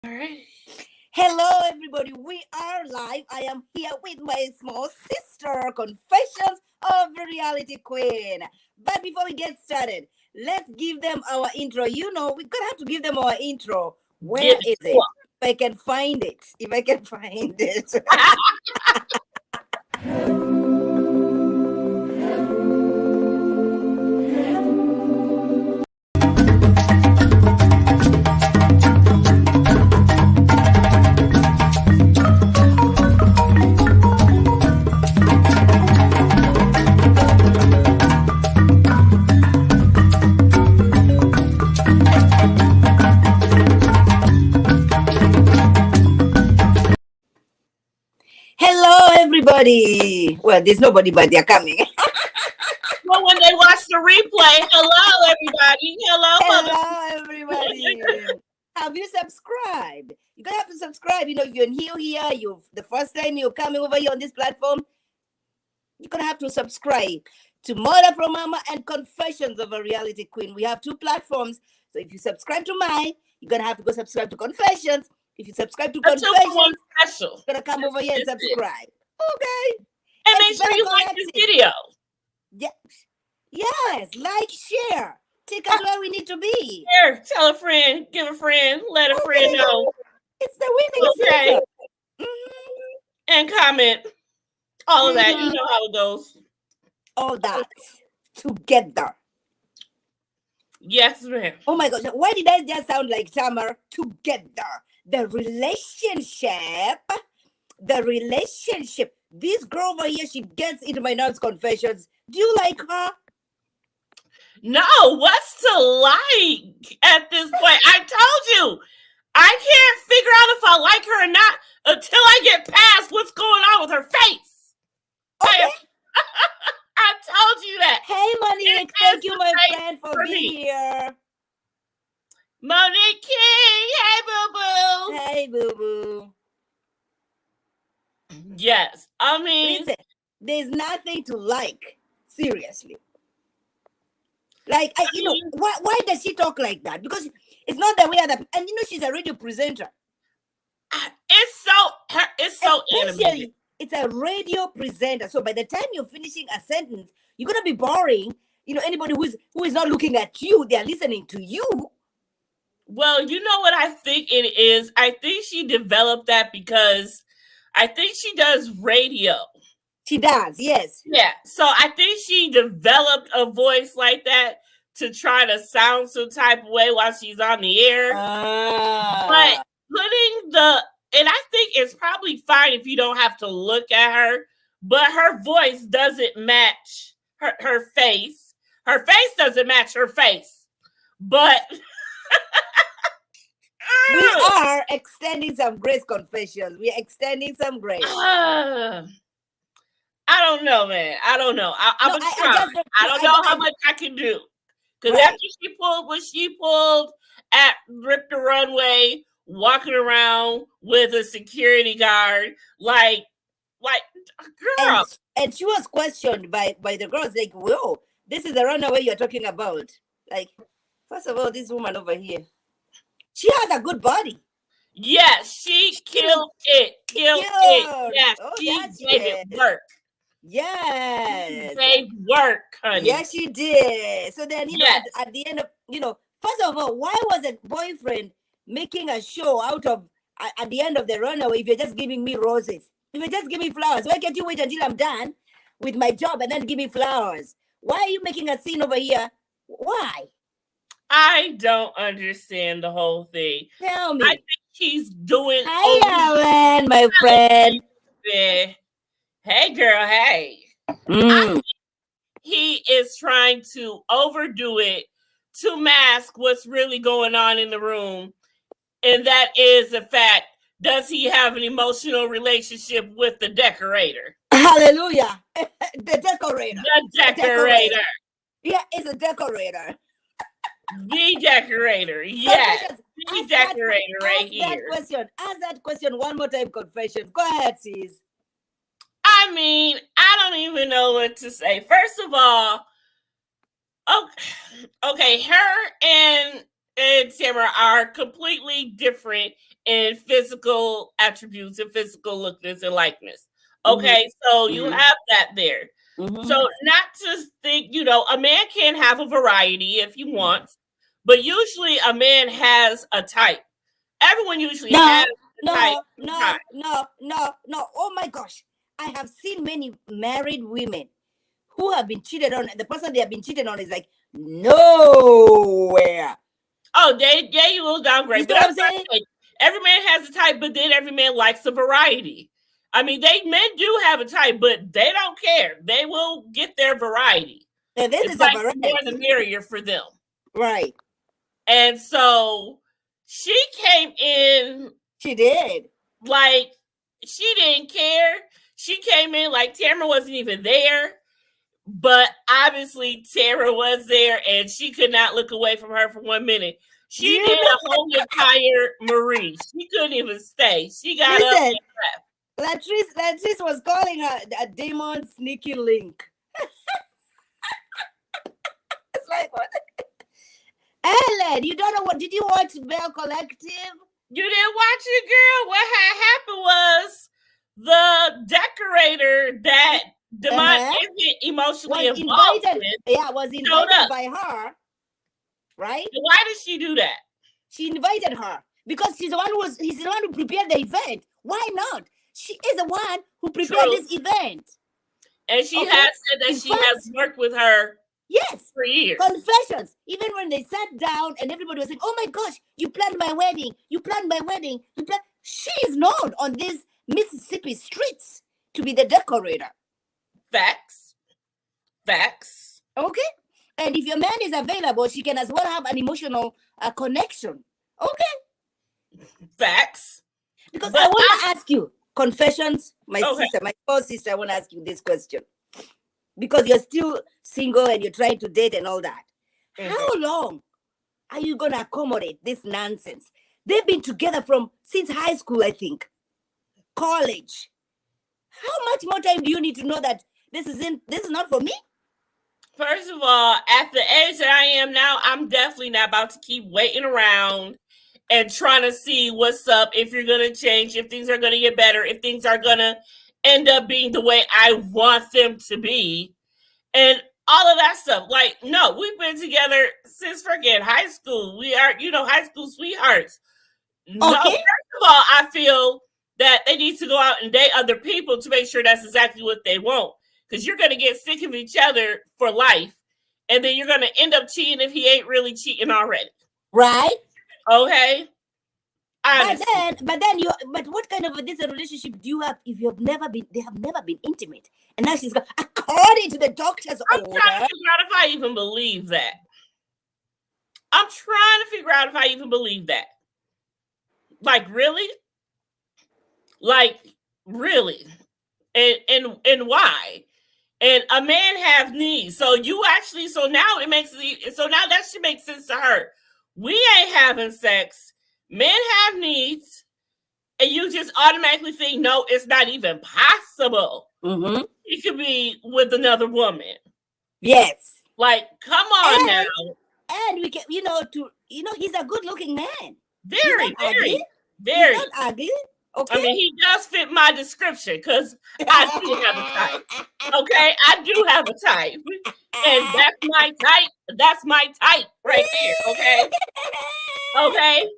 All right. Hello, everybody. We are live. I am here with my small sister, Confessions of the Reality Queen. But before we get started, let's give them our intro. We're gonna have to give them our intro. Where Give it is to it? If I can find it. If I can find it. Hello, everybody. Well, there's nobody, but they're coming. Well, when they watch the replay, hello, everybody. Hello, mother. Hello, everybody. Have you subscribed? You're gonna have to subscribe. If you're new here, you the first time you're coming over here on this platform, you're gonna have to subscribe to Mother from Mama and Confessions of a Reality Queen. We have two platforms. So if you subscribe to mine, you're gonna have to go subscribe to Confessions. If you subscribe to Until someone Confessions, special. you're gonna come over here and That's it. subscribe. Okay. And It's make sure Belle you like this Galaxy. video. Yes, like, share. Take us where we need to be. Here, tell a friend, give a friend, let a friend know. It's the winning Okay. season. Mhm. And comment. All of that. You know how it goes. All that together. Yes, ma'am. Oh my gosh, why did I just sound like Summer? Together. The relationship. This girl over here, she gets into my nurse confessions. Do you like her? No, what's to like at this point? I told you. I can't figure out if I like her or not until I get past what's going on with her face. Okay. I told you that. Hey, Monique, thank you, my Great friend, for for being me. here. Monique King, hey boo boo. Hey, boo boo. Yes, I mean, Listen, there's nothing to like. Seriously. Like, why does she talk like that? Because it's not the way other, and she's a radio presenter. it's so animated. Especially, it's a radio presenter. So by the time you're finishing a sentence, you're gonna be boring. Anybody who is not looking at you, they're listening to you. Well, you know what I think it is? I think she developed that because I think she does radio. She does, yes. Yeah. So I think she developed a voice like that to try to sound some type of way while she's on the air. But and I think it's probably fine if you don't have to look at her, but her voice doesn't match her face. Her face doesn't match her face. But we are extending some grace confessions. We're extending some grace. I don't know, man. I don't know. I'm trying. I don't know how much I can do. Because after she pulled what she pulled at Rip the Runway, walking around with a security guard, like girl. And she was questioned by the girls, like, whoa, this is the runaway you're talking about. Like, first of all, this woman over here, she has a good body. Yes, she killed it. Killed it. Yes, she made it work. Yes. She made work, honey. Yes, she did. So then, at the end of, first of all, why was a boyfriend making a show out of, at the end of the runaway, if you're just giving me roses? If you just give me flowers, why can't you wait until I'm done with my job and then give me flowers? Why are you making a scene over here? Why? I don't understand the whole thing. Tell me. I think he's doing. Hi, Alan, my friend. Hey, girl. Hey. I think he is trying to overdo it to mask what's really going on in the room, and that is the fact. Does he have an emotional relationship with the decorator? Hallelujah. The decorator. The decorator. Yeah, it's a decorator. The decorator. Yes. The decorator right here. Ask that question one more time, Confessions. Go ahead, sis. I mean, I don't even know what to say. First of all, okay, her and and Tamara are completely different in physical attributes and physical lookness and likeness. Okay, so you have that there. So not to think, a man can have a variety if he wants, but usually a man has a type. Everyone usually has a type. No. Oh my gosh. I have seen many married women who have been cheated on, and the person they have been cheated on is like nowhere. Oh, you will downgrade. But I'm saying? Every man has a type, but then every man likes a variety. I mean, men do have a type, but they don't care. They will get their variety. And this is like a variety. More the merrier for them. Right. And so she came in. She did. Like, she didn't care. She came in like Tamara wasn't even there. But obviously Tara was there, and she could not look away from her for 1 minute. She did a whole entire Marie. She couldn't even stay. She got up and left. Latrice was calling her a demon sneaky link. It's like, what? Ellen, you don't know what? Did you watch Belle Collective? You didn't watch it, girl? What had happened was the decorator that Demont isn't emotionally involved with. Yeah, was invited by her, right? So why did she do that? She invited her because he's the one who prepared the event. Why not? She is the one who prepared this event. And she has said that she has worked with her for years. Confessions. Even when they sat down and everybody was saying, oh my gosh, you planned my wedding. She is known on these Mississippi streets to be the decorator. Facts. Okay. And if your man is available, she can as well have an emotional connection. Okay. Facts. Because I want to ask you, confessions, my sister, I want to ask you this question. Because you're still single and you're trying to date and all that. How long are you going to accommodate this nonsense? They've been together since high school, I think. College. How much more time do you need to know that this is not for me? First of all, at the age that I am now, I'm definitely not about to keep waiting around and trying to see what's up, if you're going to change, if things are going to get better, if things are going to end up being the way I want them to be, and all of that stuff. Like, no, we've been together since freaking high school. We are, high school sweethearts. No, first of all, I feel that they need to go out and date other people to make sure that's exactly what they want. Because you're going to get sick of each other for life. And then you're going to end up cheating if he ain't really cheating already. Right. Okay. But what kind of a relationship do you have if they have never been intimate? And now she's got, according to the doctor's order. I'm trying to figure out if I even believe that. Like, really? And why? And a man have needs. So now that should make sense to her. We ain't having sex. Men have needs. And you just automatically think, no, it's not even possible. Mm-hmm. He could be with another woman. Yes. Like, come on now. And we can, he's a good looking man. Very. He's not ugly. Okay. I mean, he does fit my description because I do have a type. Okay, I do have a type, and that's my type. That's my type right there. Okay.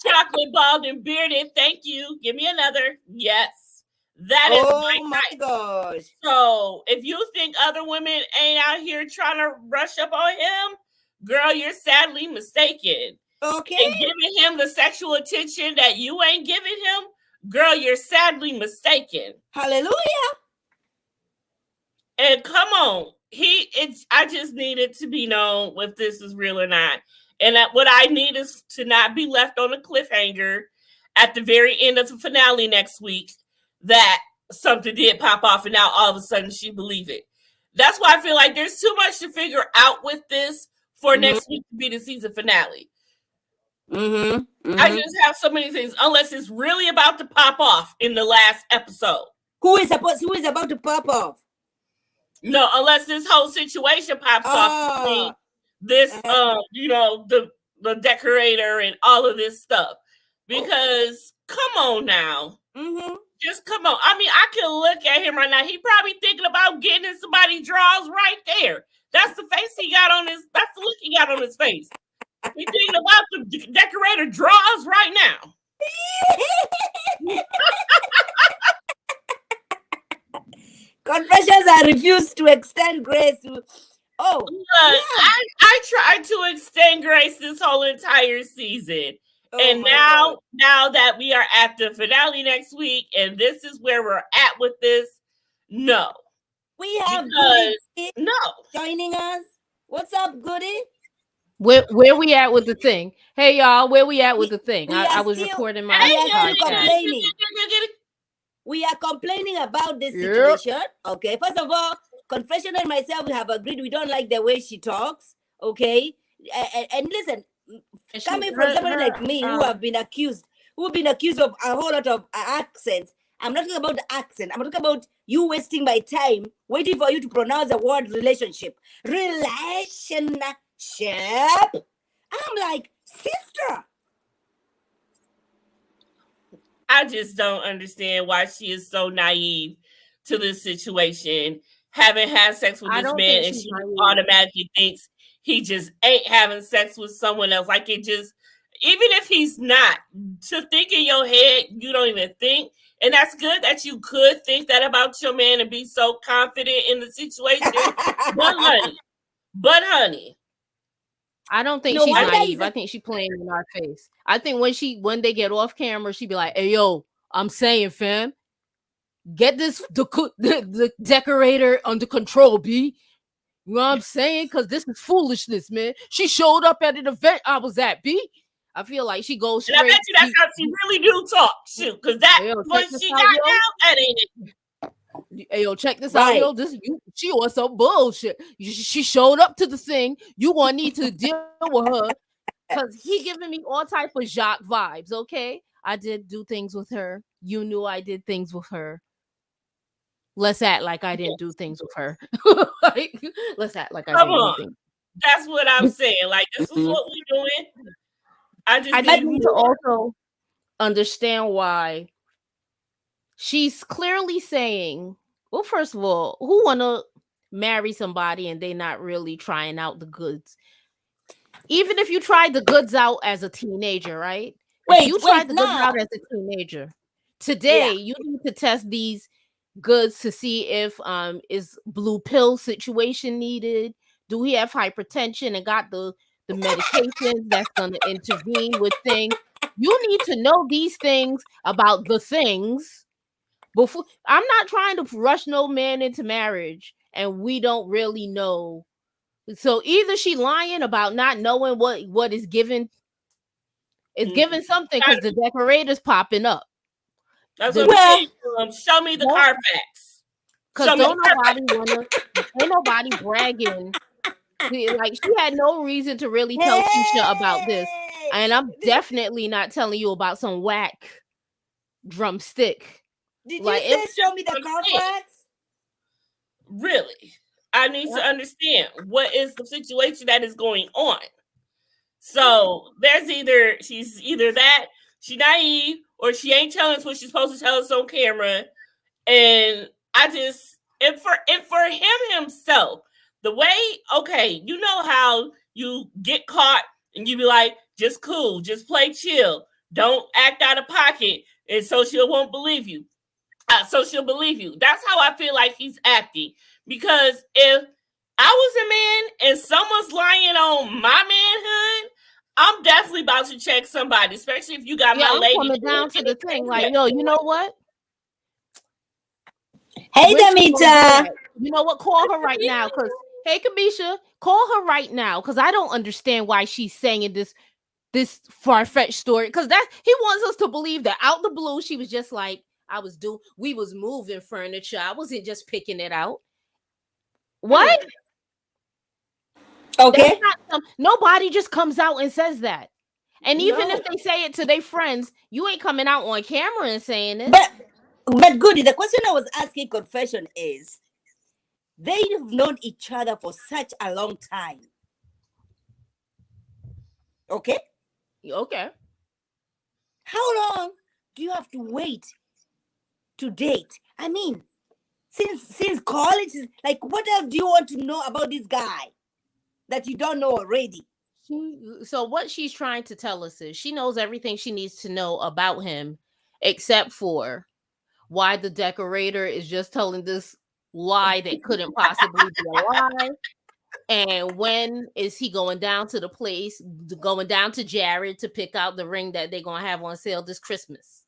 Chocolate bald and bearded. Thank you. Give me another. Yes, that is my type. Gosh. So if you think other women ain't out here trying to rush up on him, girl, you're sadly mistaken. Okay. And giving him the sexual attention that you ain't giving him, girl, you're sadly mistaken. Hallelujah. And come on, I just needed to be known if this is real or not. And what I need is to not be left on a cliffhanger at the very end of the finale next week that something did pop off and now all of a sudden she believed it. That's why I feel like there's too much to figure out with this for next week to be the season finale. I just have so many things, unless it's really about to pop off in the last episode. Who is about to pop off? No, unless this whole situation pops off this the decorator and all of this stuff. Because come on now. Mm-hmm. Just come on. I mean, I can look at him right now. He probably thinking about getting in somebody's drawers right there. That's the face he got on his. That's the look he got on his face. He's thinking about the decorator drawers right now. Confessions, I refuse to extend grace. Oh, yeah. I tried to extend grace this whole entire season. And now that we are at the finale next week, and this is where we're at with this, no. We have Goody no joining us. What's up, Goody? Where we at with the thing? Hey y'all, where we at with the thing? I was recording my complaining. We are complaining about this situation. Okay, first of all, Confession and myself have agreed we don't like the way she talks. Okay, and listen. Coming from somebody like me who've been accused of a whole lot of accents. I'm not talking about the accent. I'm talking about you wasting my time waiting for you to pronounce the word relationship. Relationship. I'm like, sister. I just don't understand why she is so naive to this situation. Having had sex with this man and she automatically thinks he just ain't having sex with someone else. Like it just, even if he's not, to think in your head, you don't even think. And that's good that you could think that about your man and be so confident in the situation. But honey. I don't think she's naive. I think she's playing in our face. I think when they get off camera, she be like, hey, yo, I'm saying, fam, get the decorator under control, B. You know what I'm saying? Because this is foolishness, man. She showed up at an event I was at, B. I feel like she goes straight. And I bet you that's how she really do talk, shoot. Because that what she got now, that ain't it. Hey, yo, check this out, yo. She on some bullshit. She showed up to the thing. You gonna need to deal with her. Because he giving me all type of Jacques vibes, okay? I did do things with her. You knew I did things with her. Let's act like I didn't do things with her. Let's act like I didn't do things. That's what I'm saying. Like, this is what we're doing. I need to also understand why she's clearly saying, well, first of all, who want to marry somebody and they not really trying out the goods? Even if you tried the goods out as a teenager, right? Goods out as a teenager. Today, you need to test these goods to see if is blue pill situation needed. Do he have hypertension and got the medications that's going to intervene with things? You need to know these things about the things before. I'm not trying to rush no man into marriage and we don't really know. So either she lying about not knowing what is given. It's given something because the decorator's popping up. That's what I'm saying. Show me the Carfax. Because ain't nobody bragging. Like she had no reason to really tell Keisha about this. And I'm definitely not telling you about some whack drumstick. Did you say show me the Carfax? Really? I need to understand what is the situation that is going on. So there's she's either that she naive or she ain't telling us what she's supposed to tell us on camera. And for him himself, the way, you know how you get caught and you be like, just cool, just play chill, don't act out of pocket, and so she'll believe you. That's how I feel like he's acting. Because if I was a man and someone's lying on my manhood, I'm definitely about to check somebody, especially if you got my lady. I'm coming down to the thing, like, yo, you know what? Hey, Damita. You know what? Call her right now, because hey, Kamisha, call her right now, because I don't understand why she's saying this far-fetched story. Because he wants us to believe that out the blue, she was just like, we was moving furniture. I wasn't just picking it out. What? Okay. Nobody just comes out and says that. And even if they say it to their friends, you ain't coming out on camera and saying it. But Goody, the question I was asking Confession is, they've known each other for such a long time. Okay. Okay. How long do you have to wait to date? I mean, since college, like, what else do you want to know about this guy that you don't know already? So what she's trying to tell us is she knows everything she needs to know about him, except for why the decorator is just telling this lie that couldn't possibly be a lie. And when is he going down to the place, going down to Jared to pick out the ring that they're gonna have on sale this Christmas?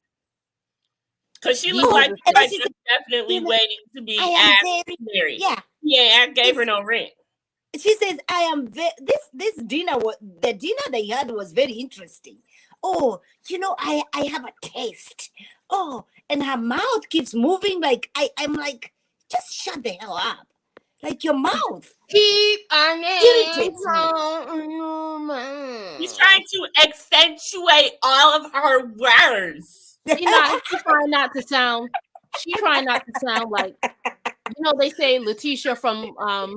Because she looked like she's definitely know, waiting to be I am asked married. Yeah. Yeah, I gave her no ring. She says, I am this dinner the dinner they had was very interesting. Oh, I have a taste. Oh, and her mouth keeps moving like I'm like, just shut the hell up. Like your mouth. Keep irritates me. She's trying to accentuate all of her words. She's trying not to sound like, they say Letitia from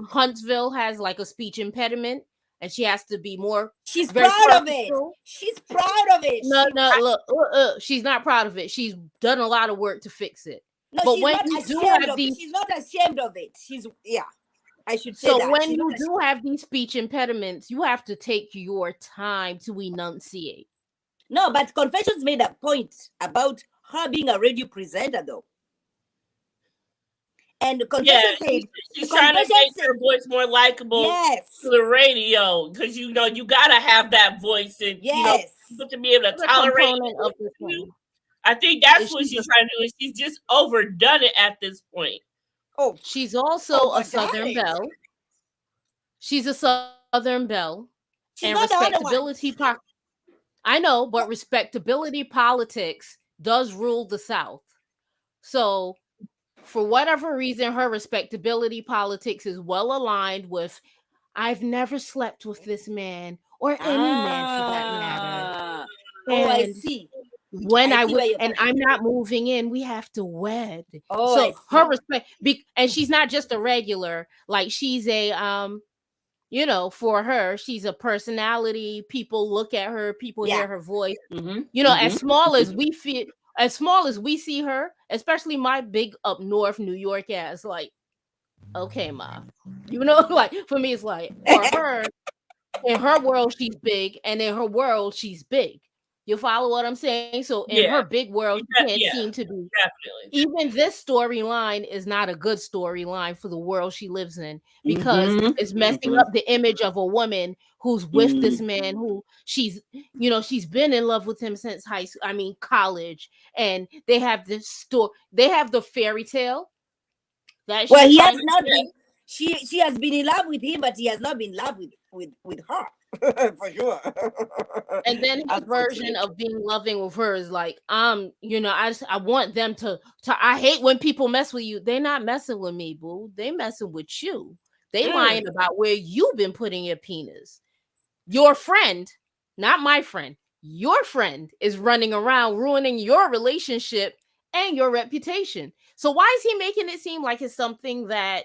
Huntsville has like a speech impediment and she has to be more. She's proud of it. She's proud of it. No, look, she's not proud of it. She's done a lot of work to fix it. No, but she's when not you ashamed do have of these, it. She's not ashamed of it. I should say so that. when you do have these speech impediments, you have to take your time to enunciate. No, but Confessions made a point about her being a radio presenter, though. And Confessions said she's trying to make her voice more likable to the radio, because you gotta have that voice, and to be able to tolerate it. I think that's what she's trying to do. She's just overdone it at this point. Oh, she's also a Southern Belle. She's a Southern Belle, and respectability. I know, but respectability politics does rule the South. So, for whatever reason, her respectability politics is well aligned with, I've never slept with this man or any man for that matter. And I see. When I'm not moving in, we have to wed. So her respect, and she's not just a regular, like she's a for her, she's a personality. People look at her, people hear her voice. As small as we feel, as small as we see her, especially my big up north New York ass, like, okay, ma, like for me, it's like, for her, in her world, she's big, and in her world, she's big. You follow what I'm saying? So in her big world, she can't seem to be. Definitely. Even this storyline is not a good storyline for the world she lives in, because it's messing up the image of a woman who's with this man who she's been in love with him since high school. I mean, college, and they have this story. They have the fairy tale that he has not been. She has been in love with him, but he has not been in love with her. For sure. And then his version of being loving with her is like, I want them to I hate when people mess with you. They're not messing with me, boo. They messing with you. They lying about where you've been putting your penis. Your friend, not my friend, your friend is running around ruining your relationship and your reputation. So why is he making it seem like it's something that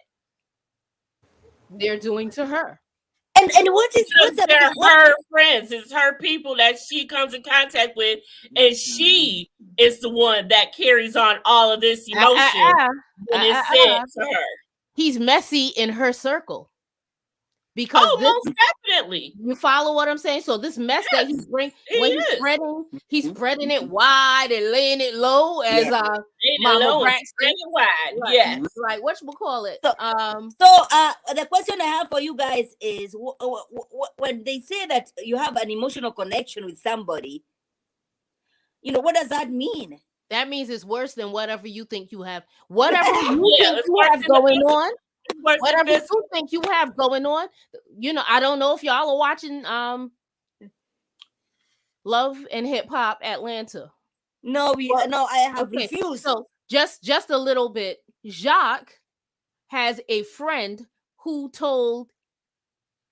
they're doing to her? And what's her friends? It's her people that she comes in contact with, and she is the one that carries on all of this emotion when it's said to her. He's messy in her circle. Because most definitely. You follow what I'm saying? So this mess that he's bringing, he's spreading it wide and laying it low as Mama Braxton. Wide. Yes. Like whatchamacallit. So the question I have for you guys is, when they say that you have an emotional connection with somebody, what does that mean? That means it's worse than whatever you think you have. Whatever you think you have going on. Whatever you think you have going on, I don't know if y'all are watching Love and Hip Hop Atlanta. No, I have refused. So just a little bit. Jacques has a friend who told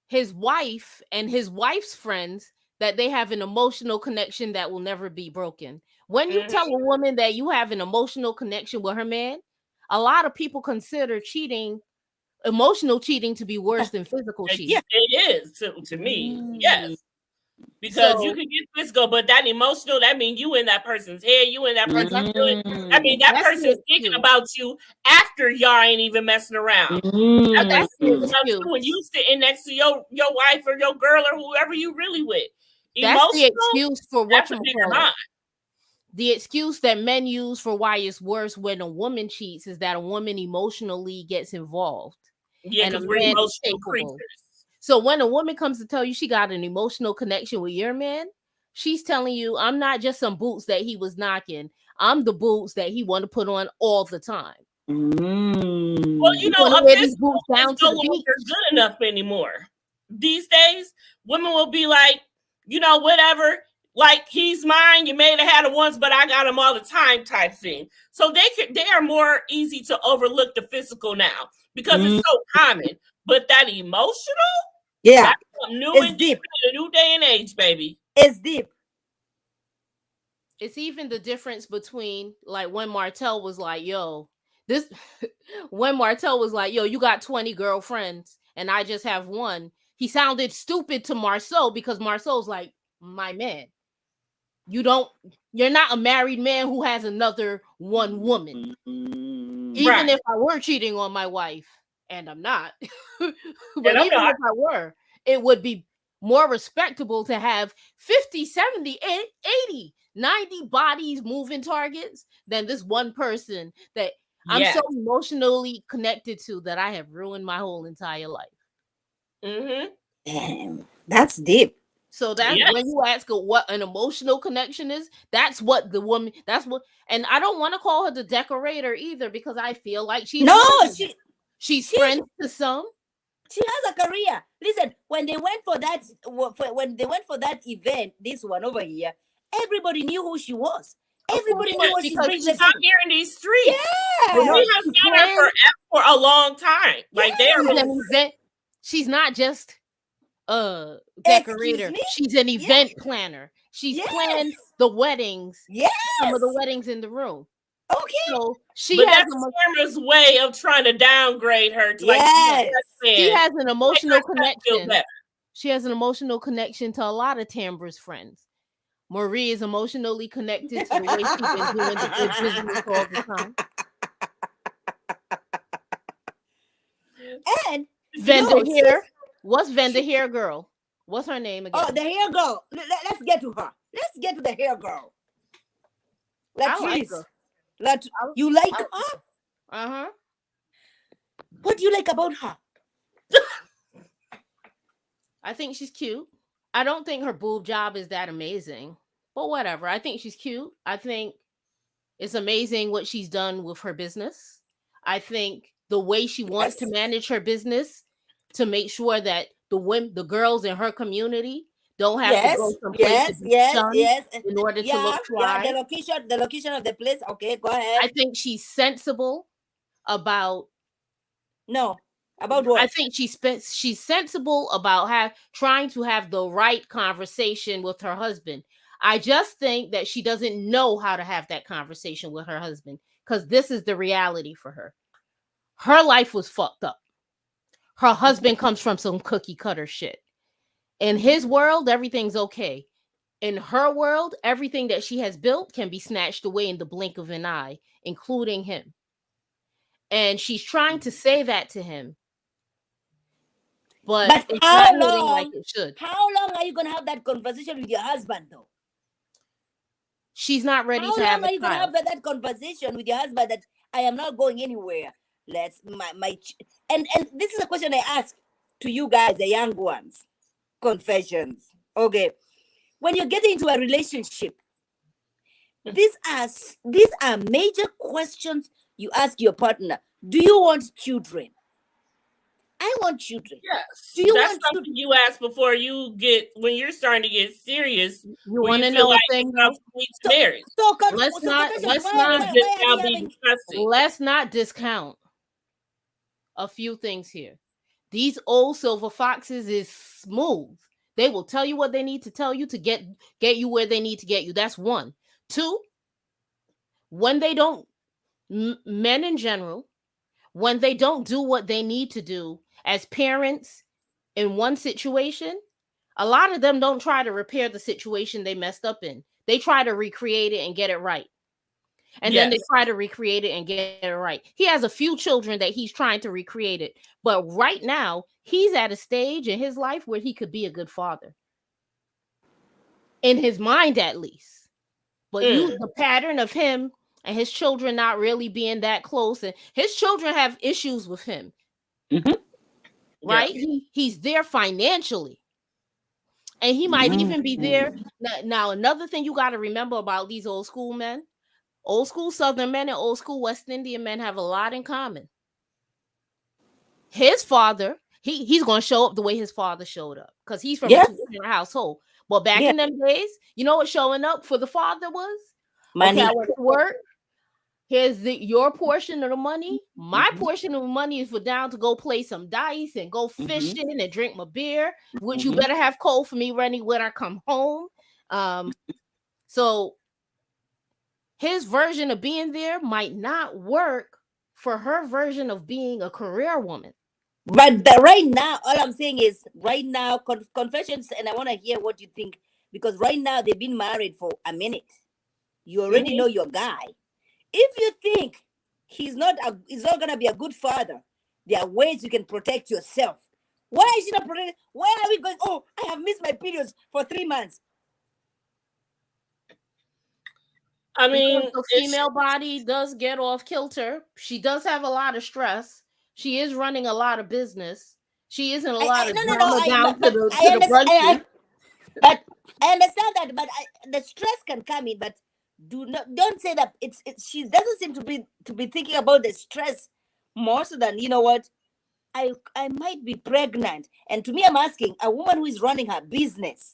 his wife and his wife's friends that they have an emotional connection that will never be broken. When you tell a woman that you have an emotional connection with her man, a lot of people consider emotional cheating to be worse than physical cheating. Yeah, it is to me. Yes. Because you can get physical, but that emotional, that means you in that person's head, you in that person's feeling. I mean, that person's thinking about you after y'all ain't even messing around. That's when you sitting next to your wife or your girl or whoever you really with. That's the excuse for what you call. The excuse that men use for why it's worse when a woman cheats is that a woman emotionally gets involved. Yeah, because we're emotional creatures. So when a woman comes to tell you she got an emotional connection with your man, she's telling you, I'm not just some boots that he was knocking. I'm the boots that he want to put on all the time. Well, you know, a physical is no longer good enough anymore. These days, women will be like, you know, whatever. Like, he's mine. You may have had him once, but I got him all the time type thing. So they are more easy to overlook the physical now because it's so common. But that emotional, that's new and deep in a new day and age, baby. It's deep. It's even the difference between like when Martell was like, yo, when Martell was like, yo, you got 20 girlfriends and I just have one. He sounded stupid to Marceau because Marceau's like, my man. You're not a married man who has another one woman. Even if I were cheating on my wife, and I'm not, but even if I were, it would be more respectable to have 50, 70, 80, 90 bodies moving targets than this one person that I'm so emotionally connected to that I have ruined my whole entire life. Damn, that's deep. So that's when you ask her what an emotional connection is, that's what the woman, and I don't want to call her the decorator either because I feel like she's friends to some. She has a career. Listen, when they went for that event, this one over here, everybody knew who she was. Everybody knew what she's bringing. She's out here in these streets. Yeah, we have known her for a long time. Like they are. She's not just a decorator. She's an event planner. She's planned the weddings. Some of the weddings in the room. Okay. So she has Tamara's way of trying to downgrade her to she has an emotional connection. She has an emotional connection to a lot of Tamara's friends. Marie is emotionally connected to the way she's been doing the good business all the time. And Vendor here. What's Vendor hair girl? What's her name again? Oh, the hair girl. Let's get to her. Let's get to the hair girl. You like her? Uh-huh. What do you like about her? I think she's cute. I don't think her boob job is that amazing, but whatever. I think she's cute. I think it's amazing what she's done with her business. I think the way she wants to manage her business to make sure that the girls in her community don't have to go someplace in order to look fly. The location of the place. Okay, go ahead. I think she's sensible about. No. About what? I think she's sensible about trying to have the right conversation with her husband. I just think that she doesn't know how to have that conversation with her husband because this is the reality for her. Her life was fucked up. Her husband comes from some cookie cutter shit. In his world, everything's okay. In her world, everything that she has built can be snatched away in the blink of an eye, including him. And she's trying to say that to him. But it's not hitting like it should. How long are you going to have that conversation with your husband, though? She's not ready to have How long are you going to have that conversation with your husband that I am not going anywhere? And this is a question I ask to you guys, the young ones. Confessions. Okay. When you're getting into a relationship, these are major questions you ask your partner. Do you want children? I want children. Yes. Do you want something you ask before when you're starting to get serious? You want to know a thing? Let's not discount a few things here. These old silver foxes is smooth. They will tell you what they need to tell you to get you where they need to get you. That's one. Two, when they don't, men in general, when they don't do what they need to do as parents in one situation, A lot of them don't try to repair the situation they messed up in. They try to recreate it and get it right. And then they try to recreate it and get it right. He has a few children that he's trying to recreate it. But right now, he's at a stage in his life where he could be a good father. In his mind, at least. But the pattern of him and his children not really being that close, and his children have issues with him. Mm-hmm. Right? Yeah. He's there financially. And he might even be there. Now, another thing you got to remember about these old school men, old school Southern men and old school West Indian men have a lot in common. His father, he's going to show up the way his father showed up because he's from a two-parent household. But back in them days, you know what showing up for the father was? Money. Okay, I went to work. Here's your portion of the money. My portion of the money is for down to go play some dice and go fishing and drink my beer, which you better have cold for me ready when I come home. So his version of being there might not work for her version of being a career woman. But right now, all I'm saying is right now, confessions, and I want to hear what you think, because right now they've been married for a minute. You already know your guy. If you think he's not gonna be a good father, there are ways you can protect yourself. Why is he not protected? Why are we going, oh, I have missed my periods for 3 months? I mean, the female body does get off kilter. She does have a lot of stress. She is running a lot of business. She isn't a lot of drama down to the brunches. But I understand that. But the stress can come in. But don't say that she doesn't seem to be thinking about the stress more so than, you know what, I might be pregnant. And to me, I'm asking a woman who is running her business,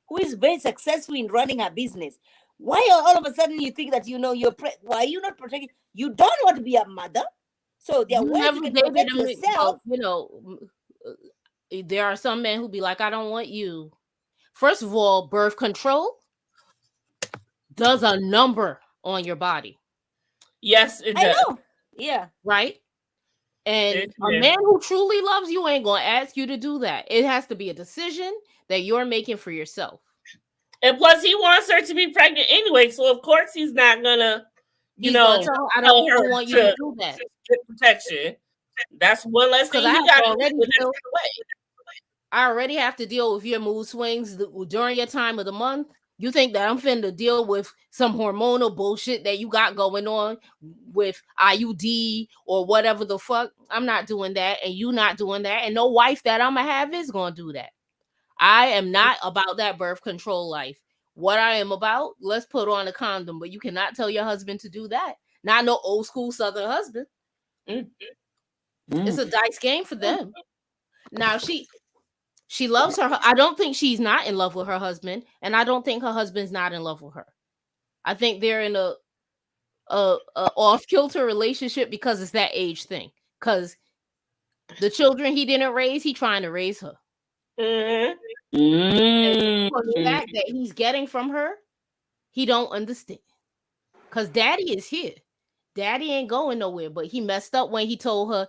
who is very successful in running her business, why all of a sudden you think that, you know, why are you not protecting? You don't want to be a mother. So there are ways you can protect yourself. You know, there are some men who be like, I don't want you. First of all, birth control does a number on your body. Yes, it does. I know. Yeah. Right? And a man who truly loves you ain't going to ask you to do that. It has to be a decision that you're making for yourself. And plus, he wants her to be pregnant anyway. So, of course, he's not going to, I don't want you to do that. Get protection. That's one less thing you got to do with it away. I already have to deal with your mood swings during your time of the month. You think that I'm finna deal with some hormonal bullshit that you got going on with IUD or whatever the fuck? I'm not doing that, and you not doing that, and no wife that I'm gonna have is gonna do that. I am not about that birth control life. What I am about, let's put on a condom, but you cannot tell your husband to do that. Not no old school Southern husband. It's a dice game for them. Now she loves her. I don't think she's not in love with her husband, and I don't think her husband's not in love with her. I think they're in a off kilter relationship because it's that age thing. Because the children he didn't raise, he trying to raise her. And the fact that he's getting from her, he don't understand. Because daddy is here. Daddy ain't going nowhere, but he messed up when he told her,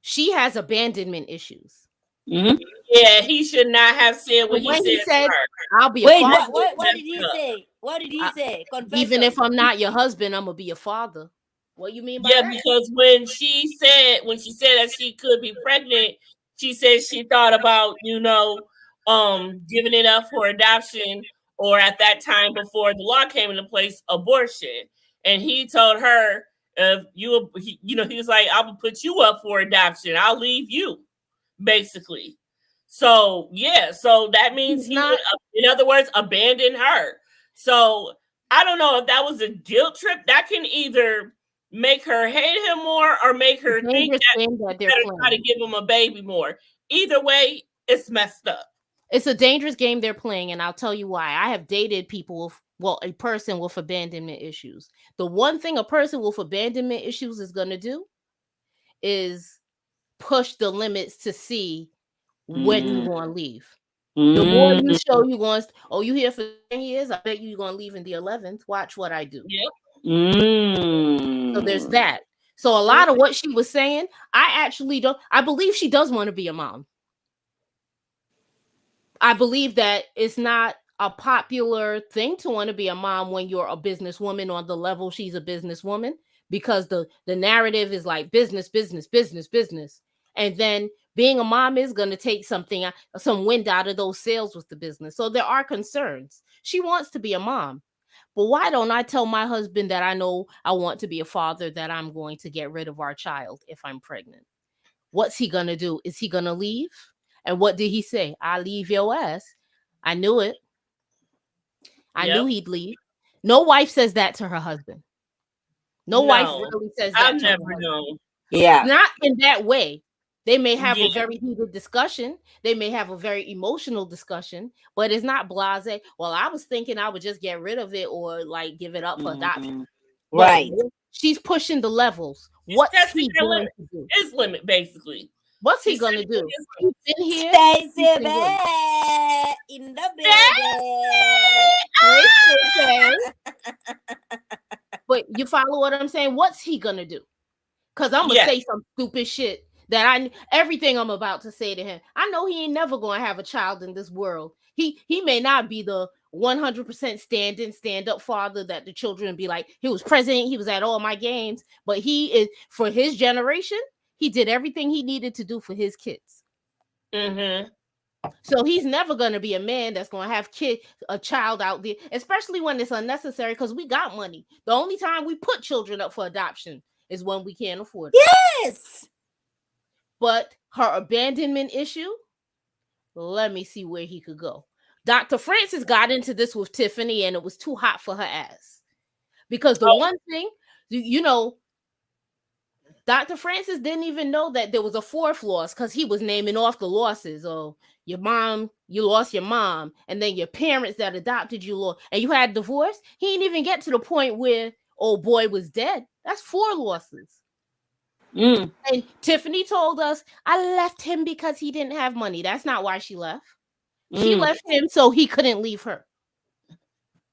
she has abandonment issues. Yeah, he should not have said what he said. I'll be a father. What did he say? What did he say? Even if I'm not your husband, I'm gonna be a father. What you mean by that? Because when she said that she could be pregnant, she said she thought about, giving it up for adoption, or at that time before the law came into place, abortion. And he told her, if he was like, I will put you up for adoption. I'll leave you, basically. So, so that means he would, in other words, abandon her. So I don't know if that was a guilt trip. That can either make her hate him more or make her think that better try to give him a baby more. Either way, it's messed up. It's a dangerous game they're playing, and I'll tell you why. I have dated people a person with abandonment issues. The one thing a person with abandonment issues is going to do is push the limits to see when you're going to leave. The more you show you going, you here for 10 years, I bet you're going to leave in the 11th. Watch what I do. So there's that. So a lot of what she was saying, I believe she does want to be a mom. I believe that it's not a popular thing to want to be a mom when you're a businesswoman on the level she's a businesswoman, because the narrative is like business, business, business, business. And then being a mom is going to take some wind out of those sails with the business. So there are concerns. She wants to be a mom. But why don't I tell my husband that I know I want to be a father, that I'm going to get rid of our child if I'm pregnant? What's he going to do? Is he going to leave? And what did he say? I leave your ass. I knew it. I knew he'd leave. No wife says that to her husband. No wife really says that I've to her never husband. known. Yeah. Not in that way. They may have a very heated discussion. They may have a very emotional discussion, but it's not blasé. Well, I was thinking I would just get rid of it or like give it up for adoption. Right. But she's pushing the levels. What's he going to do? His limit, basically. What's he going to do? He's in here. Stacey Belle in the building. But you follow what I'm saying? What's he going to do? Because I'm going to say some stupid shit that everything I'm about to say to him. I know he ain't never going to have a child in this world. He may not be the 100% stand up father that the children be like, he was president, he was at all my games, but he is, for his generation, he did everything he needed to do for his kids. So he's never going to be a man that's going to have a child out there, especially when it's unnecessary, because we got money. The only time we put children up for adoption is when we can't afford it. Yes. But her abandonment issue, let me see where he could go. Dr. Francis got into this with Tiffany, and it was too hot for her ass. Because the one thing, Dr. Francis didn't even know that there was a fourth loss, because he was naming off the losses. Oh, your mom, you lost your mom, and then your parents that adopted you lost, and you had divorce. He didn't even get to the point where old boy was dead. That's 4 losses. And Tiffany told us, I left him because he didn't have money. That's not why she left. She left him so he couldn't leave her.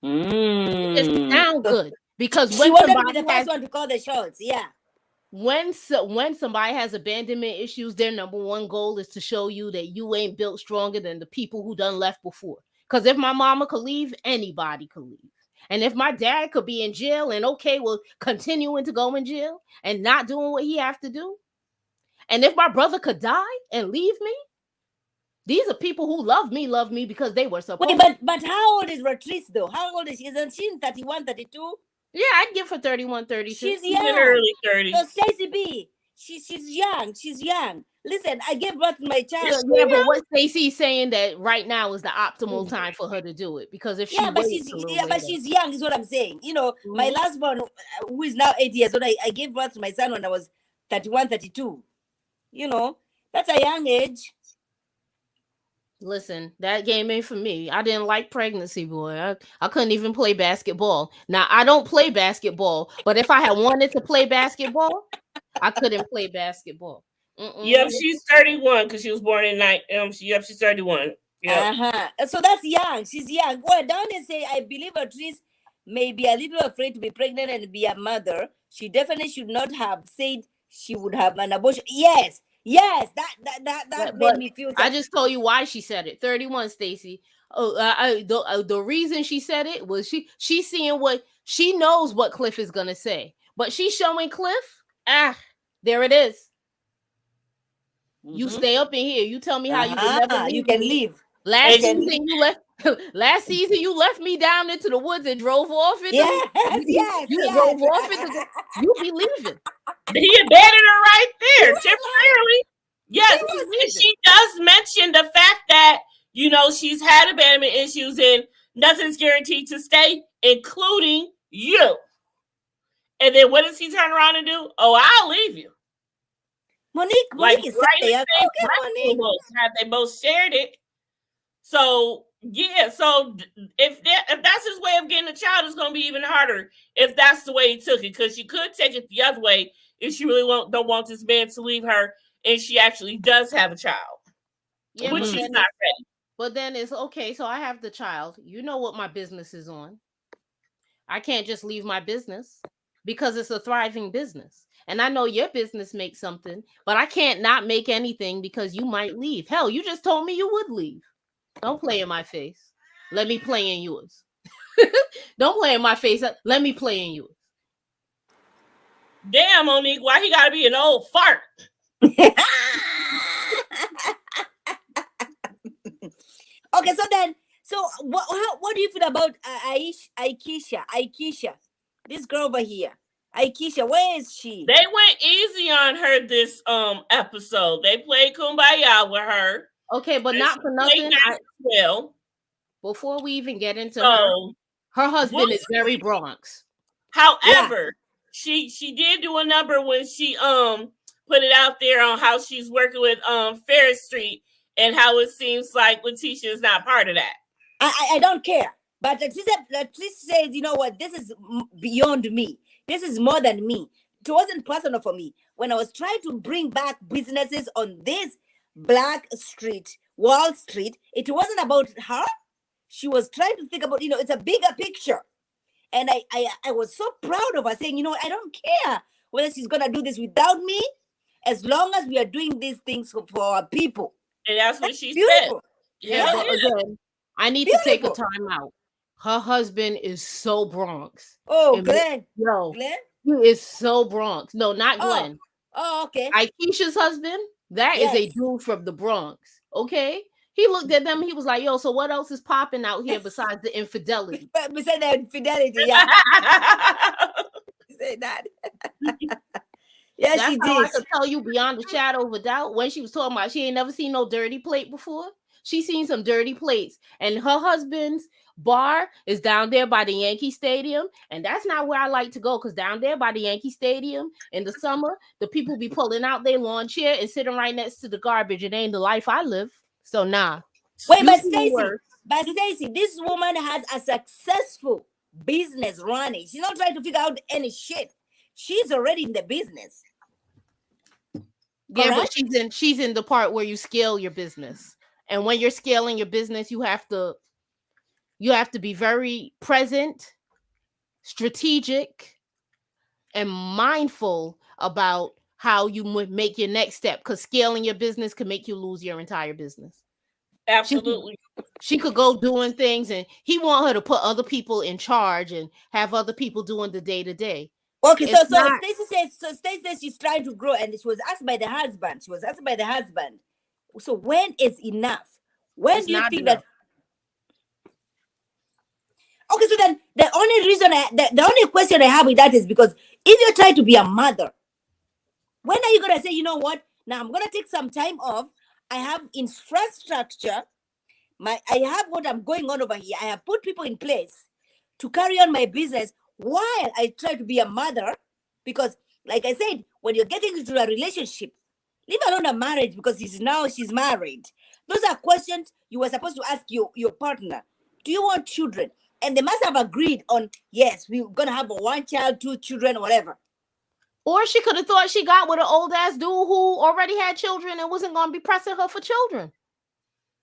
It just sound good, because she wanted to be the first one to call the shots. Yeah. When somebody has abandonment issues, their number one goal is to show you that you ain't built stronger than the people who done left before. Because if my mama could leave, anybody could leave. And if my dad could be in jail and continuing to go in jail and not doing what he have to do, and if my brother could die and leave me, these are people who love me because they were supposed. Wait, but how old is Ratrice though? How old is she? Isn't she 31, 32? Yeah, I'd give her 31, 32. She's young. In early 30s. So Stacey B, she's young. She's young. Listen, I gave birth to my child. Yeah, but what Stacey's saying that right now is the optimal time for her to do it, because if she's young is what I'm saying. My last born, who is now 8 years old, I gave birth to my son when I was 31, 32. That's a young age. Listen, that game ain't for me. I didn't like pregnancy, boy. I couldn't even play basketball. Now, I don't play basketball, but if I had wanted to play basketball, I couldn't play basketball. Yep, she's 31 because she was born in she's 31. Yep. So that's young. She's young. Well, don't they say, I believe Patrice may be a little afraid to be pregnant and be a mother. She definitely should not have said she would have an abortion. Yes, that made me feel. I just told you why she said it. 31, Stacey. The reason she said it was she's seeing what she knows what Cliff is gonna say, but she's showing Cliff. There it is. You stay up in here. You tell me how you can never leave. You can leave. Last season you left me down into the woods and drove off. Yes. You drove off it. You be leaving. He abandoned her right there temporarily. Yes, she does mention the fact that she's had abandonment issues and nothing's guaranteed to stay, including you. And then what does he turn around and do? Oh, I'll leave you. Monique is saying, okay, Monique. Have they both shared it? So yeah, so if that's his way of getting a child, it's going to be even harder if that's the way he took it, because she could take it the other way if she really don't want this man to leave her, and she actually does have a child, which she's not ready. But then it's okay. So I have the child. You know what my business is on. I can't just leave my business because it's a thriving business. And I know your business makes something, but I can't not make anything because you might leave. Hell, you just told me you would leave. Don't play in my face. Let me play in yours. Don't play in my face. Let me play in yours. Damn, Monique, why he gotta be an old fart? Okay, so what do you feel about Aikisha, this girl over here? Aikisha, where is she? They went easy on her this episode. They played Kumbaya with her. Okay, but not for nothing. Well, before we even get into her husband is very Bronx. However, she did do a number when she put it out there on how she's working with Ferris Street and how it seems like Letitia is not part of that. I don't care. But Letitia says, you know what, this is beyond me. This is more than me. It wasn't personal for me. When I was trying to bring back businesses on this Black Street, Wall Street, it wasn't about her. She was trying to think about, it's a bigger picture. And I was so proud of her saying, I don't care whether she's going to do this without me, as long as we are doing these things for our people. And that's what she said. Yeah, but again, I need to take a time out. Her husband is so Bronx. Oh, Glenn. Glenn? He is so Bronx. No, not Glenn. Oh, okay. Aikisha's husband, that is a dude from the Bronx. Okay? He looked at them, he was like, yo, so what else is popping out here besides the infidelity? Besides the infidelity, yeah. Say that. Yeah, that's she how did. I could tell you beyond a shadow of a doubt when she was talking about she ain't never seen no dirty plate before. She seen some dirty plates, and her husband's bar is down there by the Yankee Stadium, and that's not where I like to go, because down there by the Yankee Stadium in the summer, the people be pulling out their lawn chair and sitting right next to the garbage. It ain't the life I live. So nah. Wait, but Stacey, this woman has a successful business running. She's not trying to figure out any shit. She's already in the business. Yeah, correct? But she's in the part where you scale your business. And when you're scaling your business, you have to be very present, strategic, and mindful about how you make your next step, because scaling your business could make you lose your entire business. Absolutely. She could go doing things, and he want her to put other people in charge and have other people doing the day-to-day. Okay, so Stacey says she's trying to grow, and she was asked by the husband. So when is enough? When do you think that? Okay, so then the only reason, the only question I have with that is because if you're trying to be a mother, when are you gonna say, you know what? Now I'm gonna take some time off. I have infrastructure. I have what I'm going on over here. I have put people in place to carry on my business while I try to be a mother. Because, like I said, when you're getting into a relationship, leave alone a marriage, because she's married. Those are questions you were supposed to ask your partner. Do you want children? And they must have agreed on, yes, we're going to have 1 child, 2 children, whatever. Or she could have thought she got with an old ass dude who already had children and wasn't going to be pressing her for children.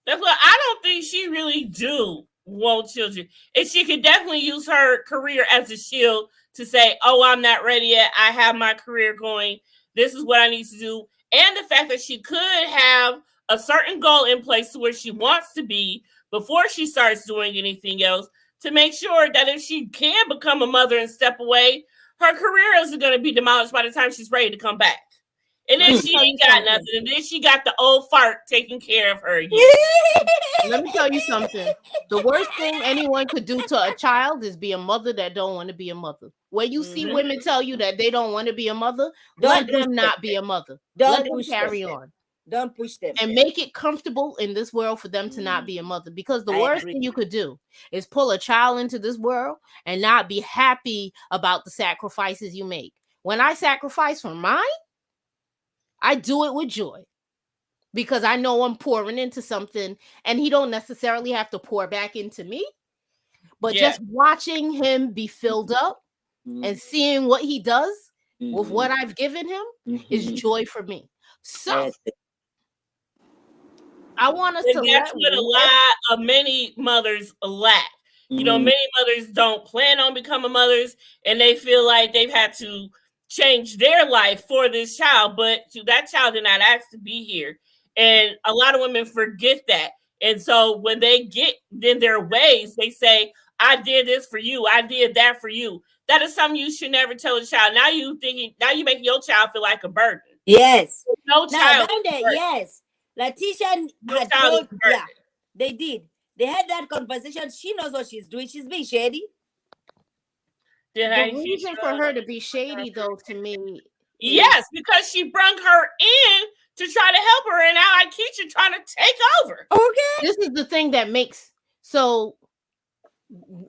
That's what I don't think she really do want children. And she could definitely use her career as a shield to say, oh, I'm not ready yet. I have my career going. This is what I need to do. And the fact that she could have a certain goal in place to where she wants to be before she starts doing anything else, to make sure that if she can become a mother and step away, her career isn't going to be demolished by the time she's ready to come back. And then she ain't got nothing. And then she got the old fart taking care of her again. Let me tell you something. The worst thing anyone could do to a child is be a mother that don't want to be a mother. When you see women tell you that they don't want to be a mother, let them not be a mother. Let them carry on. Don't push them. And make it comfortable in this world for them to not be a mother. Because the worst thing you could do is pull a child into this world and not be happy about the sacrifices you make. When I sacrifice for mine, I do it with joy. Because I know I'm pouring into something, and he don't necessarily have to pour back into me. But just watching him be filled up and seeing what he does with what I've given him is joy for me. So I want us to. That's what many mothers lack. You know, many mothers don't plan on becoming mothers, and they feel like they've had to change their life for this child, but that child did not ask to be here. And a lot of women forget that. And so when they get in their ways, they say, I did this for you. I did that for you. That is something you should never tell a child. Now you making your child feel like a burden. Yes. No child. Yes. Letitia had told, yeah, they did. They had that conversation. She knows what she's doing. She's being shady. The reason for her to be shady, though, to me, yes, because she brung her in to try to help her, and now Akeisha trying to take over. Okay, this is the thing that makes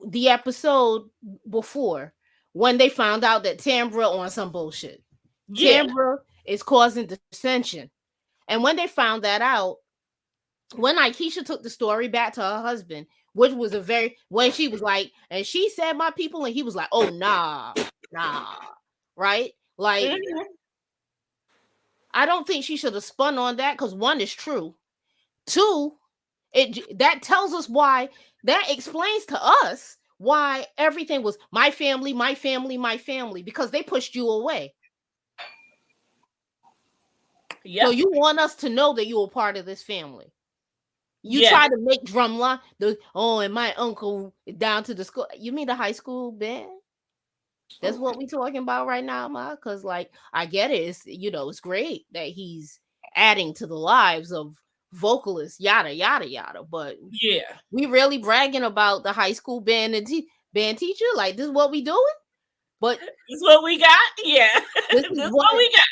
the episode before, when they found out that Tambra on some bullshit. Yeah. Tambra is causing dissension, and when they found that out, when Akeisha took the story back to her husband, which was when she was like, and she said my people, and he was like, oh nah, right? Like, I don't think she should have spun on that, because one, is true. Two, that tells us why. That explains to us why everything was my family, because they pushed you away. Yep. So you want us to know that you were part of this family. You try to make drumline, and my uncle down to the school. You mean the high school band? That's what we talking about right now, Ma. Because, like, I get it. It's, it's great that he's adding to the lives of vocalists, yada yada yada. But we really bragging about the high school band and band teacher. Like, this is what we doing. But this is what we got. Yeah, this is what we got.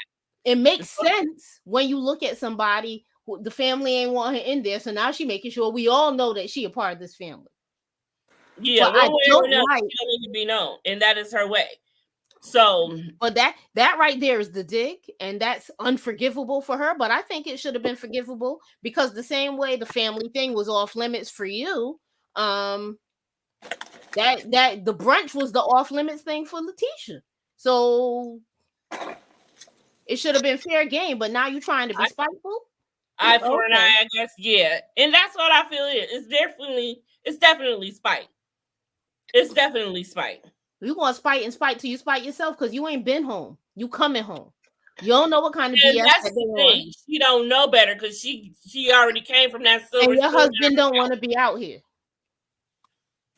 It makes sense when you look at somebody. The family ain't want her in there, so now she making sure we all know that she a part of this family. Yeah, but I don't like she don't need to be known, and that is her way. So, but that right there is the dig, and that's unforgivable for her. But I think it should have been forgivable, because the same way the family thing was off limits for you, that the brunch was the off limits thing for Letitia. So it should have been fair game. But now you're trying to be spiteful. Eye for an eye, I guess. Yeah, and that's what I feel it. It's definitely spite. It's definitely spite. You want spite and spite till you spite yourself, because you ain't been home. You coming home. You don't know what kind of BS that's the thing. She don't know better, because she already came from that silver. And your husband don't want to be out here.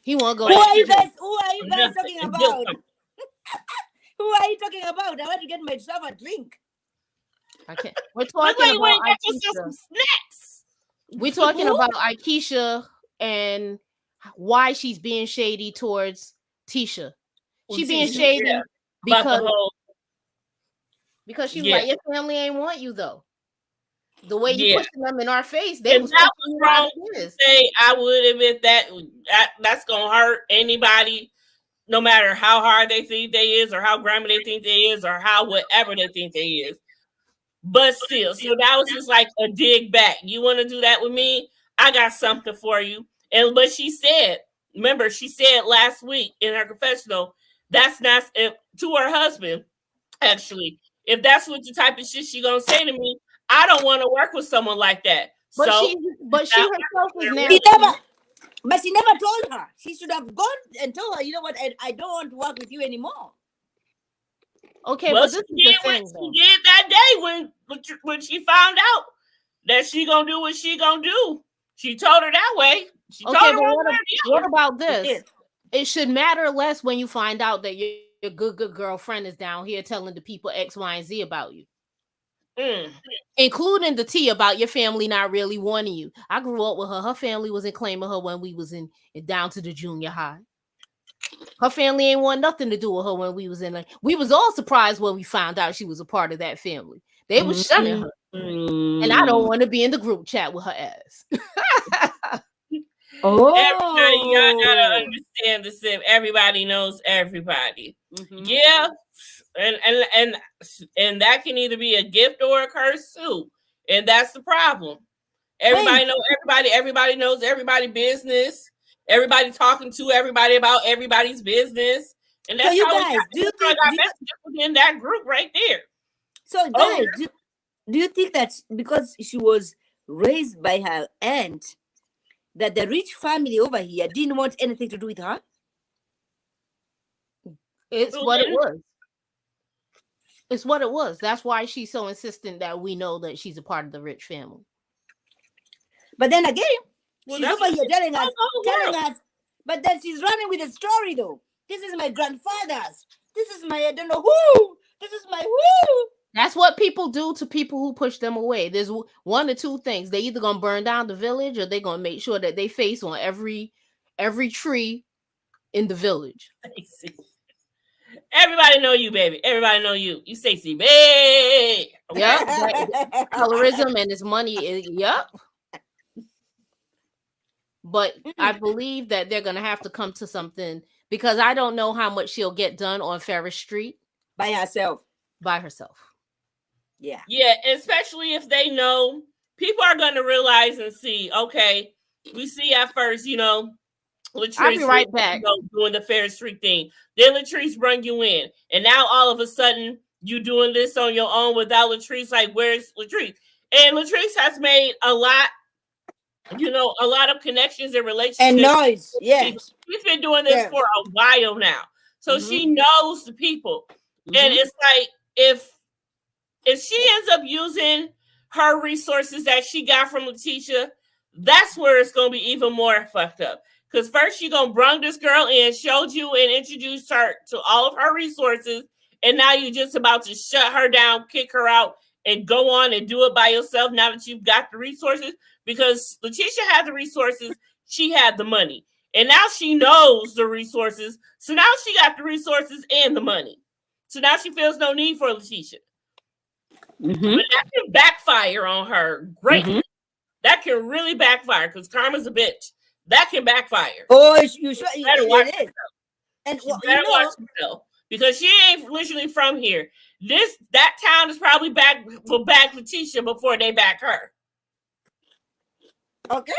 He want to go. Who are you guys talking about? Who are you talking about? I want to get myself a drink. I can't. We're talking about Akeisha. We're talking about Akeisha and why she's being shady towards Tisha. She's being shady because she was like, your family ain't want you though. The way you pushing them in our face, they was wrong. Say I would admit that's gonna hurt anybody, no matter how hard they think they is, or how grimy they think they is, or how whatever they think they is. But still, so that was just like a dig back. You want to do that with me? I got something for you. But she said, remember, she said last week in her confessional, that's not to her husband. Actually, if that's what the type of shit she gonna say to me, I don't want to work with someone like that. But she herself is now. But she never told her. She should have gone and told her, you know what? I don't want to work with you anymore. Okay, but this is the thing. She did that day when she found out that she gonna do what she gonna do. She told her that way. She told her what about this? It should matter less when you find out that your good girlfriend is down here telling the people X, Y, and Z about you. Including the tea about your family not really wanting you. I grew up with her. Her family wasn't claiming her when we was in down to the junior high. Her family ain't want nothing to do with her when we was in. We was all surprised when we found out she was a part of that family. They was shunning her, and I don't want to be in the group chat with her ass. Everybody, y'all gotta understand the same. Everybody knows everybody. Yeah, and that can either be a gift or a curse too, and that's the problem. Everybody knows everybody. Everybody knows everybody's business. Everybody talking to everybody about everybody's business, and that's so how do you think in that group right there. So guys, do you think that because she was raised by her aunt, that the rich family over here didn't want anything to do with her? It's what it was. It's what it was. That's why she's so insistent that we know that she's a part of the rich family. But then again, Well, she's that's over here telling the whole world. us, but then she's running with the story though. This is my grandfather's. This is my I don't know who. This is my who. That's what people do to people who push them away. There's one or two things. They either gonna burn down the village or they're gonna make sure that they face on every tree in the village. Everybody know you, baby. Everybody know you. You Stacey, babe. Yep. Colorism and his money is yep. But I believe that they're gonna have to come to something because I don't know how much she'll get done on Ferris Street by herself. Yeah, especially if they know people are going to realize and see. Okay, we see at first, Latrice, I'll be right back. Doing the Ferris Street thing. Then Latrice bring you in, and now all of a sudden you doing this on your own without Latrice. Like, where's Latrice? And Latrice has made a lot of connections and relationships and noise. Yes, she's been doing this for a while now, so she knows the people, and it's like if she ends up using her resources that she got from Letitia, that's where it's going to be even more fucked up. Because first she going to bring this girl in, showed you and introduced her to all of her resources, and now you're just about to shut her down, kick her out, and go on and do it by yourself now that you've got the resources. Because Letitia had the resources, she had the money. And now she knows the resources, so now she got the resources and the money. So now she feels no need for Letitia. But that can backfire on her. Great. That can really backfire because karma's a bitch. That can backfire. Oh, you should better watch it. And better watch yourself because she ain't originally from here. That town is probably back Letitia before they back her. Okay.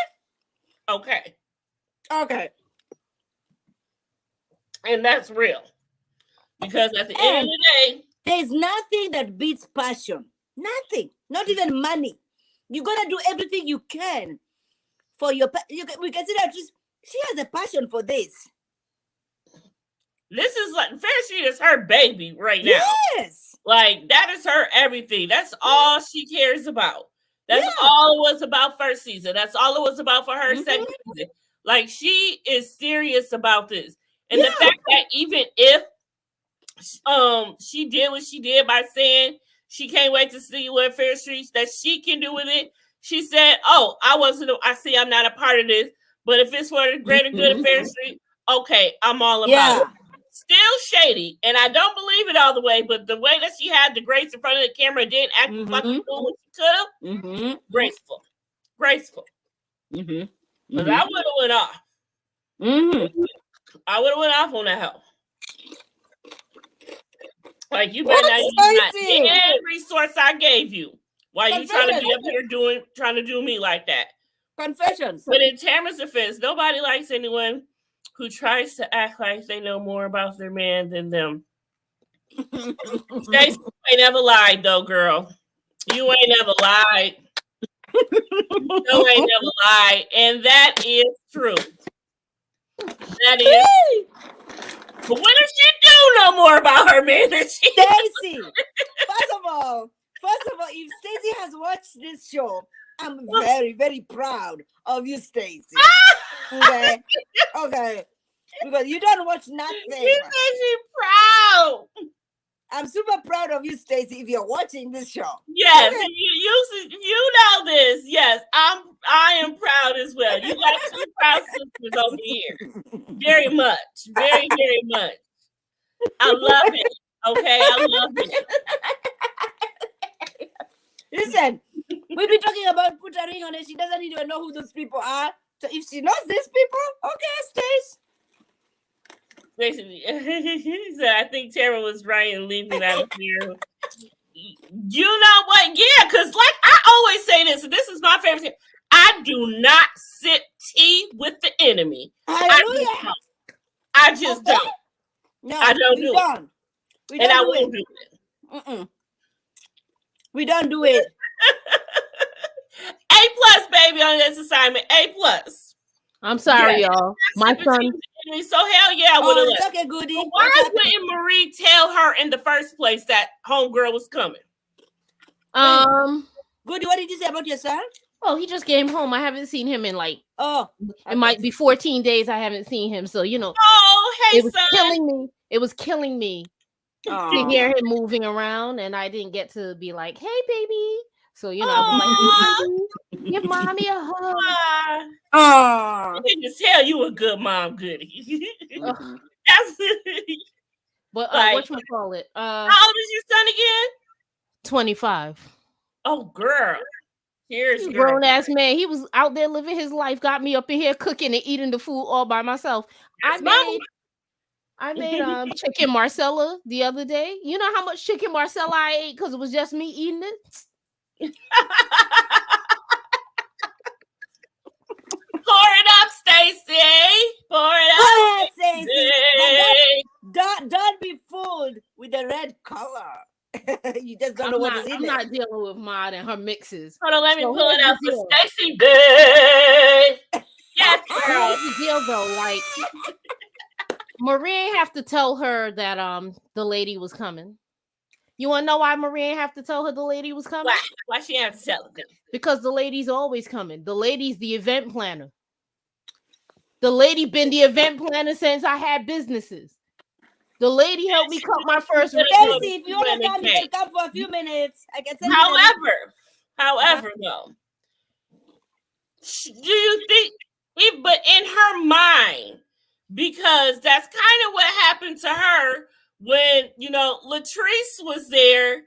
And that's real. Because at the end of the day, there's nothing that beats passion. Nothing. Not even money. You gotta do everything you can for your. We can see that she has a passion for this. This is like Ferris Street is her baby right now. Yes. Like that is her everything. That's all she cares about. That's all it was about first season. That's all it was about for her second season. Like she is serious about this. And the fact that even if she did what she did by saying she can't wait to see you at Fair Street, that she can do with it. She said, I'm not a part of this, but if it's for the greater good of Fair Street, okay, I'm all about it. Still shady, and I don't believe it all the way, but the way that she had the grace in front of the camera and didn't act fucking cool what she could have, graceful. Because I would have went off. I would have went off on that hell. Like you better not use my resource I gave you while you trying to be up here trying to do me like that. Confessions. But in Tamara's defense, nobody likes anyone who tries to act like they know more about their man than them. Stacey ain't never lied though, girl. You ain't never lied. You ain't never lied, and that is true. That is. But what does she do no more about her man than she? Stacey. First of all, if Stacey has watched this show, I'm very, very proud of you, Stacey. Okay. Because you don't watch nothing. You say she's proud. I'm super proud of you, Stacey, if you're watching this show. Yes, you know this. Yes, I am proud as well. You got two proud sisters over here. Very much. Very, very much. I love it. Okay, I love it. Listen, we've been talking about put a ring on it. She doesn't even know who those people are. So if she knows these people, okay, Stacey. Basically, he said, I think Tara was right in leaving out of here. You know what? Yeah, because like I always say this, and this is my favorite thing. I do not sip tea with the enemy. Hallelujah. I just don't. No, I don't do it. And I won't do it. We don't do it. A+ baby on this assignment. A+. I'm sorry, y'all. My son. So hell yeah, I would have left. Okay, Goody. But why wouldn't Marie tell her in the first place that homegirl was coming? Goody, what did you say about your son? Oh, he just came home. I haven't seen him in like it might be 14 days. I haven't seen him. So, Oh, hey, it was son. killing me. It was killing me to hear him moving around, and I didn't get to be like, "Hey, baby." So, I was like, "Hey, baby, give mommy a hug." I can just tell you a good mom, goody. That's But like, whatchamacallit? how old is your son again? 25. Oh, girl. Here's Grown ass man. He was out there living his life, got me up in here cooking and eating the food all by myself. I made chicken Marcella the other day. You know how much chicken Marcella I ate because it was just me eating it? Pour it up, Stacy. Pour it up, Stacy. Don't be fooled with the red color. You just don't know what is in it. I'm not dealing with Maud and her mixes. Hold on, let me pull it up for Stacy, babe. Yes, girl. Here's the deal, though. Like, Marie have to tell her that the lady was coming. You want to know why Marie have to tell her the lady was coming? Why she have to tell her? Because the lady's always coming. The lady's the event planner. The lady been the event planner since I had businesses. The lady helped me cut my first. Stacy, if you want to come, you can come for a few minutes. I can send However, though, do you think? But in her mind, because that's kind of what happened to her when Latrice was there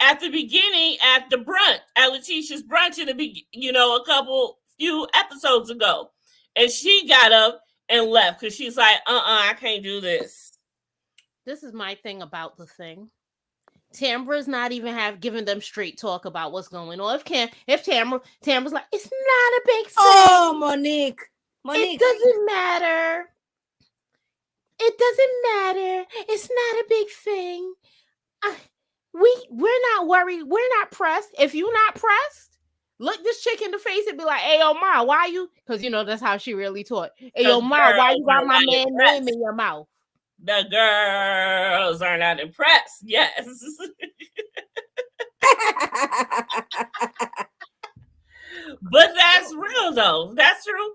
at the beginning at the brunch, at Letitia's brunch in the few episodes ago, and she got up and left because she's like, I can't do this. This is my thing about the thing. Tambra's not even giving them straight talk about what's going on. If Tambra's like, it's not a big thing. Oh, Monique. It doesn't matter. It doesn't matter. It's not a big thing. We're not worried. We're not pressed. If you're not pressed, look this chick in the face and be like, hey, yo, Ma, why you? Because, that's how she really taught. Hey, yo, Ma, why you got my man name in your mouth? The girls are not impressed. Yes. But that's real, though. That's true.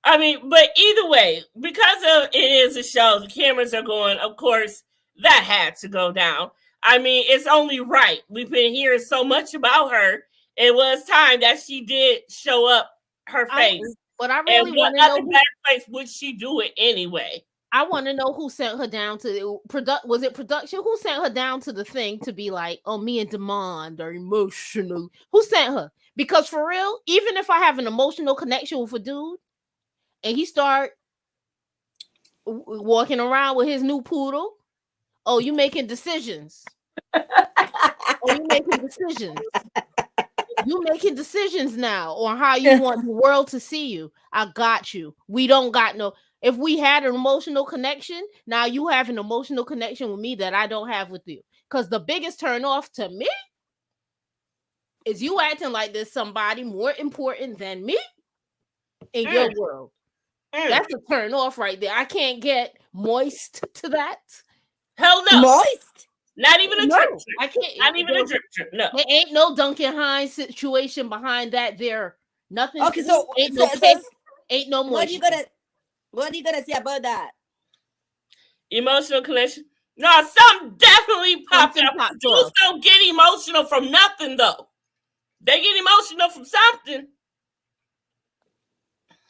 I mean, but either way, because it is a show, the cameras are going, of course, that had to go down. I mean, it's only right. We've been hearing so much about her. It was time that she did show up her face. But I really want to know. Better place would she do it anyway? I want to know who sent her down to was it production? Who sent her down to the thing to be like, oh, me and Demond are emotional? Who sent her? Because for real, even if I have an emotional connection with a dude and he start walking around with his new poodle, oh, you making decisions. You making decisions now on how you want the world to see you. I got you. We don't got no. If we had an emotional connection, now you have an emotional connection with me that I don't have with you. Because the biggest turn off to me is you acting like there's somebody more important than me in your world. That's a turn off right there. I can't get moist to that. Hell no. Moist? Not even a drip. I can't. Not even a drip. No. There ain't no Duncan Hines situation behind that there. Nothing. Okay, so ain't no kiss, ain't no moisture. What are you gonna say about that? Emotional connection? No, something definitely popped up. Dudes don't get emotional from nothing though. They get emotional from something.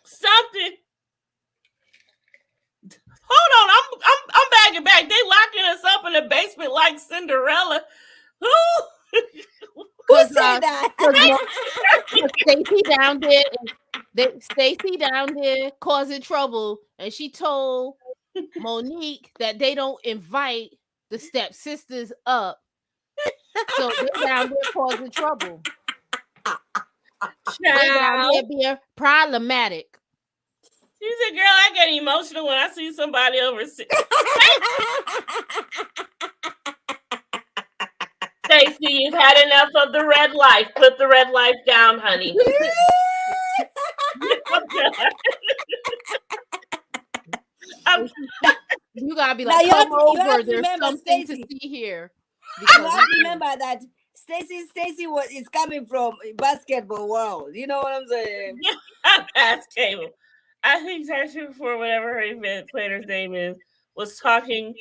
Something. Hold on, I'm bagging back. They locking us up in the basement like Cinderella. Who said that? Stacy down there causing trouble, and she told Monique that they don't invite the stepsisters up, so they're down there causing trouble. They're down there being problematic. She said, girl, I get emotional when I see somebody over. Stacy, you've had enough of the red life. Put the red life down, honey. You gotta be like, come over. There's something to see here. You have to remember that Stacy is coming from basketball world. You know what I'm saying? Yeah, basketball. I think Tasha, before whatever her event planner's name is, was talking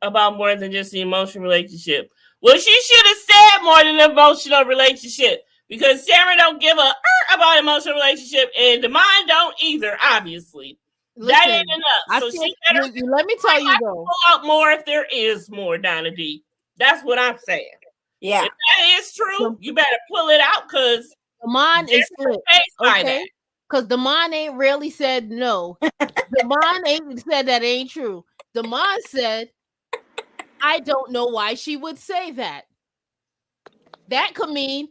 about more than just the emotional relationship. Well, she should have said more than an emotional relationship because Sarah don't give a about emotional relationship and the mind don't either. Obviously, that ain't enough. So she better let me tell you though, pull out more if there is more, Donna D. That's what I'm saying. Yeah, if that is true, you better pull it out because the mind is split. Okay, because the mind ain't really said no. The mind ain't said that ain't true. The mind said, I don't know why she would say that. That could mean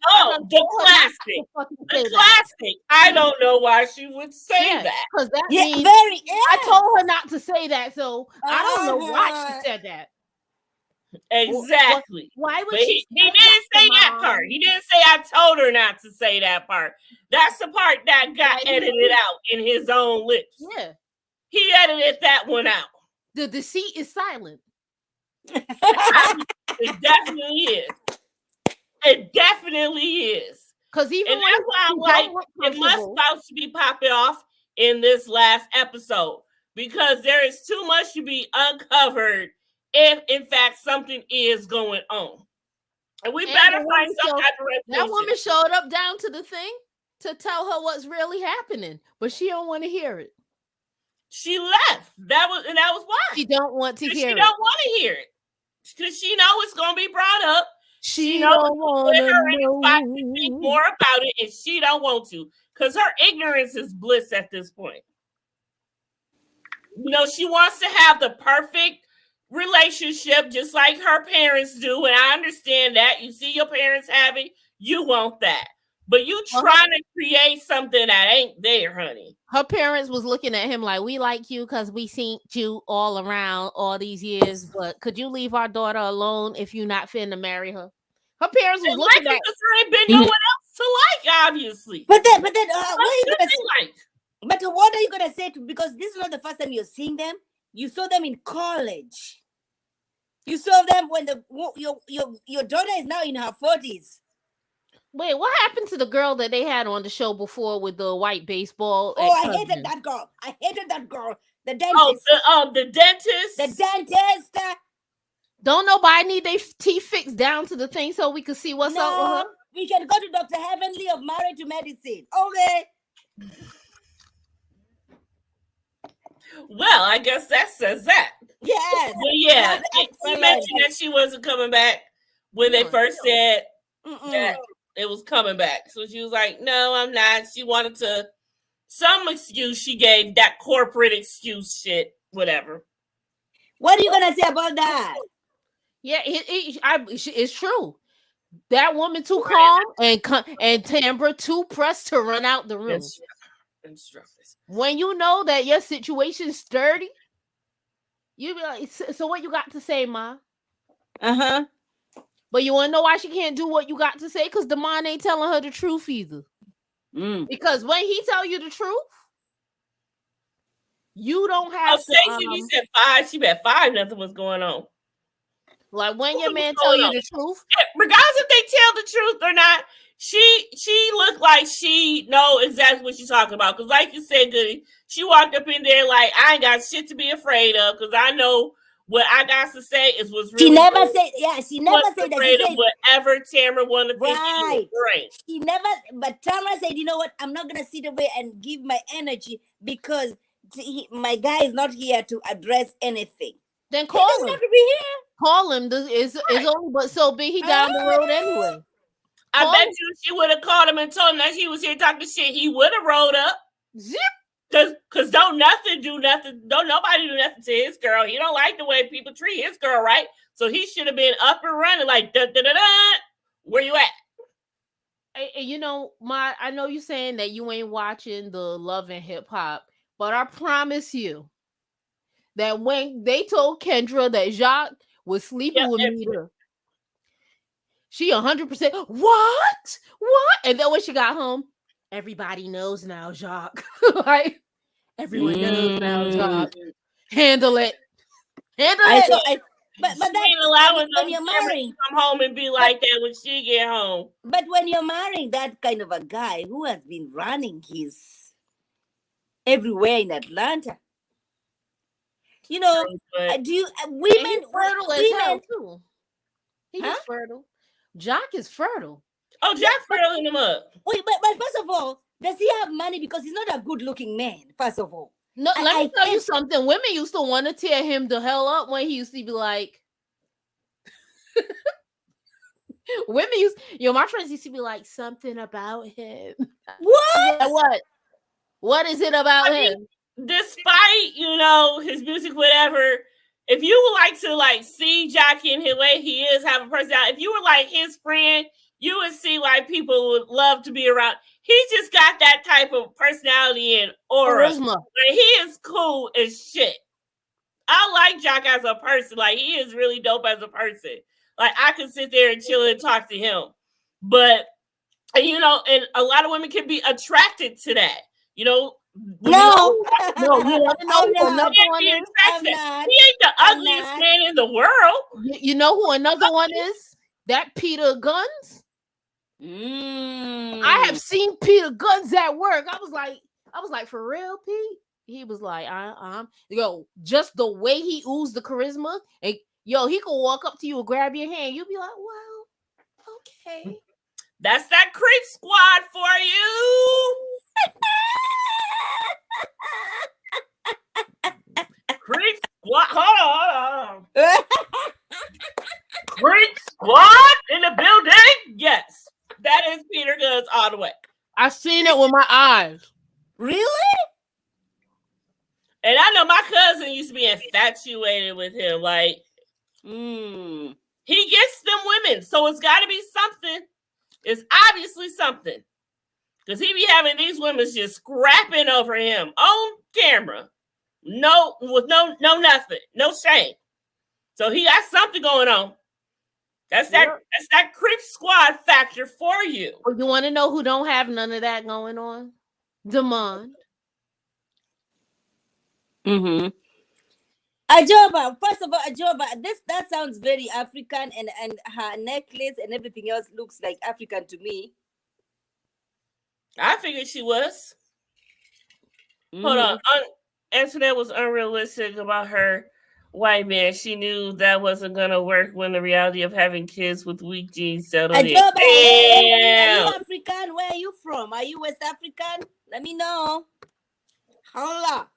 the classic. I don't know why she would say that. Because that means I told her not to say that, so I don't know why she said that. Exactly. Why would he didn't say that part. He didn't say I told her not to say that part. That's the part that got edited out in his own lips. Yeah. He edited that one out. The deceit is silent. It definitely is. It definitely is. Because even and that's why I'm like, it must about to be popping off in this last episode because there is too much to be uncovered if, in fact, something is going on. And we better find some type of resolution. That woman showed up down to the thing to tell her what's really happening, but she don't want to hear it. She left. That was why. She don't want to hear it. She don't want to hear it. Because she know it's going to be brought up. She don't want to think more about it, and she don't want to. Because her ignorance is bliss at this point. You know, she wants to have the perfect relationship just like her parents do, and I understand that. You see your parents have it, you want that. But you trying to create something that ain't there, honey. Her parents was looking at him like, we like you because we seen you all around all these years, but could you leave our daughter alone if you're not finna marry her? Her parents was looking at there ain't been no one else to like, obviously. But then, what are you gonna say? But what are you gonna say? Because this is not the first time you're seeing them. You saw them in college. You saw them when your daughter is now in her 40s. Wait, what happened to the girl that they had on the show before with the white baseball? Oh, I hated that girl. The dentist. Oh, the dentist. The dentist. Don't nobody need their teeth fixed down to the thing so we can see what's up with her? We can go to Dr. Heavenly of Married to Medicine. Okay. Well, I guess that says that. Yes. Well, yeah. She mentioned that she wasn't coming back when they first said that it was coming back. So she was like, no, I'm not. She wanted to, some excuse she gave, that corporate excuse shit, whatever. What are you going to say about that? Yeah, it's true. That woman too calm and Tambra too pressed to run out the room. When you know that your situation is sturdy, you be like, so what you got to say, Ma? Uh-huh. But you want to know why she can't do what you got to say? Because the man ain't telling her the truth either. Because when he tell you the truth, you don't have to... Stacey, you said 5. She bet 5 nothing was going on. Like when your man tell you the truth, regardless if they tell the truth or not, she looked like she know exactly what she's talking about. Because like you said, Goody, she walked up in there like, I ain't got shit to be afraid of because I know what I got to say is what's really. She never said, she never said that. She said whatever Tamara wanted to think. Right. She never, but Tamara said, you know what? I'm not gonna sit away and give my energy because my guy is not here to address anything. Then call him. Not to be here. Call him. Is only but so big. He down the road anyway. I bet you she would have called him and told him that he was here talking shit. He would have rolled up. Zip. Cause don't nobody do nothing to his girl. He don't like the way people treat his girl, right? So he should have been up and running like da da da da. Where you at? You know, I know you saying that you ain't watching the Love and Hip Hop, but I promise you that when they told Kendra that Jacques was sleeping with Mita, she 100% what? And then when she got home, everybody knows now, Jacques. Like everyone knows now, Jacques. Handle it. But she that ain't allowing when those you're cameras marrying, to come home and be like that when she get home. but when you're marrying that kind of a guy who has been running his everywhere in Atlanta, you know, But do you And women he's fertile as hell women too. He huh? is fertile. Jock is fertile. oh, Yeah, Jack's filling him up. wait, but first of all, does he have money? Because he's not a good-looking man. First of all, No, let me I tell you can't. something. Women used to want to tear him the hell up when he used to be like, women used, my friends used to be like, something about him. What? What? What is it about I mean, him? despite his music, whatever. If you would like to see Jockey in his way he is, have a personality. If you were like his friend, you would see why people would love to be around. He's just got that type of personality and aura. Charisma. Like, he is cool as shit. I like Jock as a person. Like, he is really dope as a person. Like, I could sit there and chill and talk to him. But and a lot of women can be attracted to that. No, No, you want to know I'm who not. another one is? I'm not. He ain't the I'm ugliest not. man in the world. You know who another one is? That Peter Guns. I have seen Peter Guns at work. I was like, for real, Pete? He was like, just the way he oozed the charisma, and he could walk up to you and grab your hand. You'd be like, well, okay. That's that creep squad for you. Creep squad. Hold on. Creep squad in the building. Yes, that is Peter Guns all the way. I seen it with my eyes. Really? And I know my cousin used to be infatuated with him. Like, Mm. he gets them women, so it's got to be something. It's obviously something, because he be having these women just scrapping over him on camera, with no nothing, no shame. So he got something going on. That's that creep squad factor for you. Well, you want to know who don't have none of that going on? Demand. Mm-hmm. Ajoba, first of all, Ajoba, that sounds very African, and her necklace and everything else looks like African to me. I figured she was. Hold on. Antoinette was unrealistic about her white man. She knew that wasn't going to work when the reality of having kids with weak genes settled in. Ajoba, are you African? Where are you from? Are you West African? Let me know. Holla.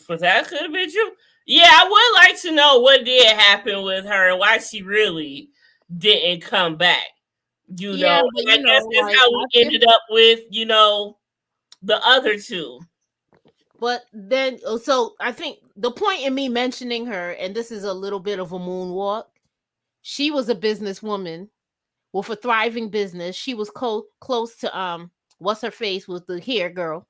But that could have been true. Yeah, I would like to know what did happen with her and why she really didn't come back. I guess that's how we ended up with, the other two. But then, so I think the point in me mentioning her, and this is a little bit of a moonwalk, she was a businesswoman with a thriving business. She was close to what's her face with the hair girl,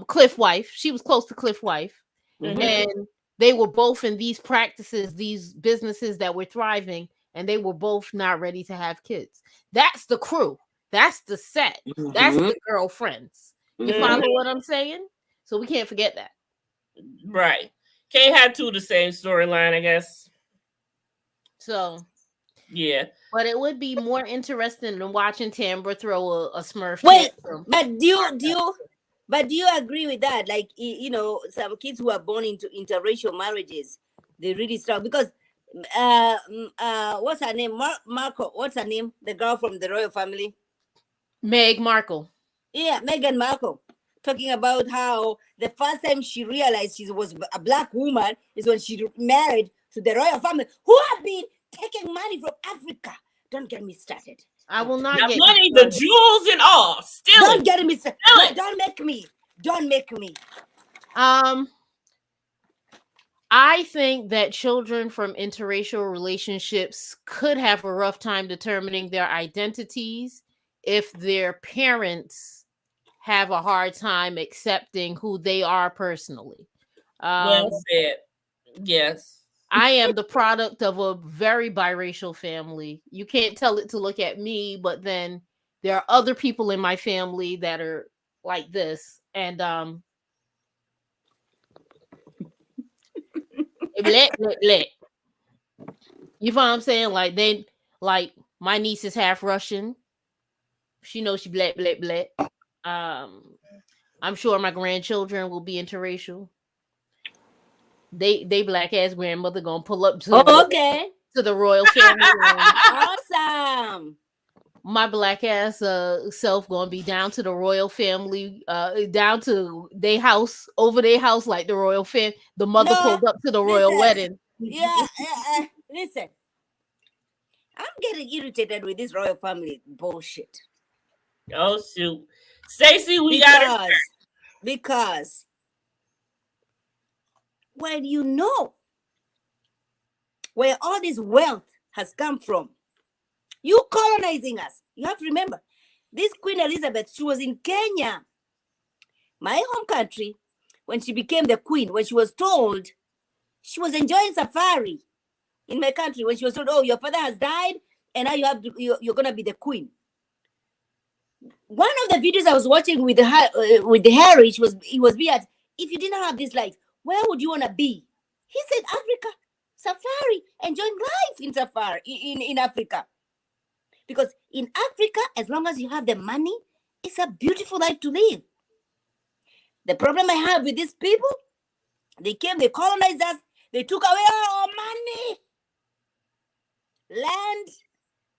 Cliff wife. She was close to Cliff wife, and they were both in these practices, these businesses that were thriving, and they were both not ready to have kids. That's the crew. That's the set. That's the girlfriends. You follow what I'm saying? So we can't forget that. Right. Can't have two the same storyline, I guess. So, yeah. But it would be more interesting than watching Tambra throw a Smurf. Wait, but do you agree with that? Like, some kids who are born into interracial marriages, they really struggle because what's her name? Markle. What's her name? The girl from the royal family. Meg Markle. Yeah, Meghan Markle. Talking about how the first time she realized she was a black woman is when she married to the royal family, who have been taking money from Africa. Don't get me started. I will not get money, the jewels and all. Still, don't get me started. No, don't make me. Don't make me. I think that children from interracial relationships could have a rough time determining their identities if their parents have a hard time accepting who they are personally. Well said. Yes. I am the product of a very biracial family. You can't tell it to look at me, but then there are other people in my family that are like this. And You know what I'm saying? Like my niece is half Russian. She knows she black. I'm sure my grandchildren will be interracial. They black ass grandmother gonna pull up to the royal family. Awesome. My black ass self gonna be down to the royal family, down to their house, over their house, like the royal the mother pulled up to the royal wedding. Yeah, listen. I'm getting irritated with this royal family bullshit. Oh shoot, Stacey, we got it because when you know where all this wealth has come from, you colonizing us. You have to remember, this Queen Elizabeth, she was in Kenya, my home country, when she became the queen. When she was told, she was enjoying safari in my country. When she was told, oh, your father has died, and now you're gonna be the queen. One of the videos I was watching with the Harry, he was being asked, if you didn't have this life, where would you wanna be? He said, Africa, safari, enjoying life in safari in Africa. Because in Africa, as long as you have the money, it's a beautiful life to live. The problem I have with these people, they came, they colonized us, they took away our money. Land.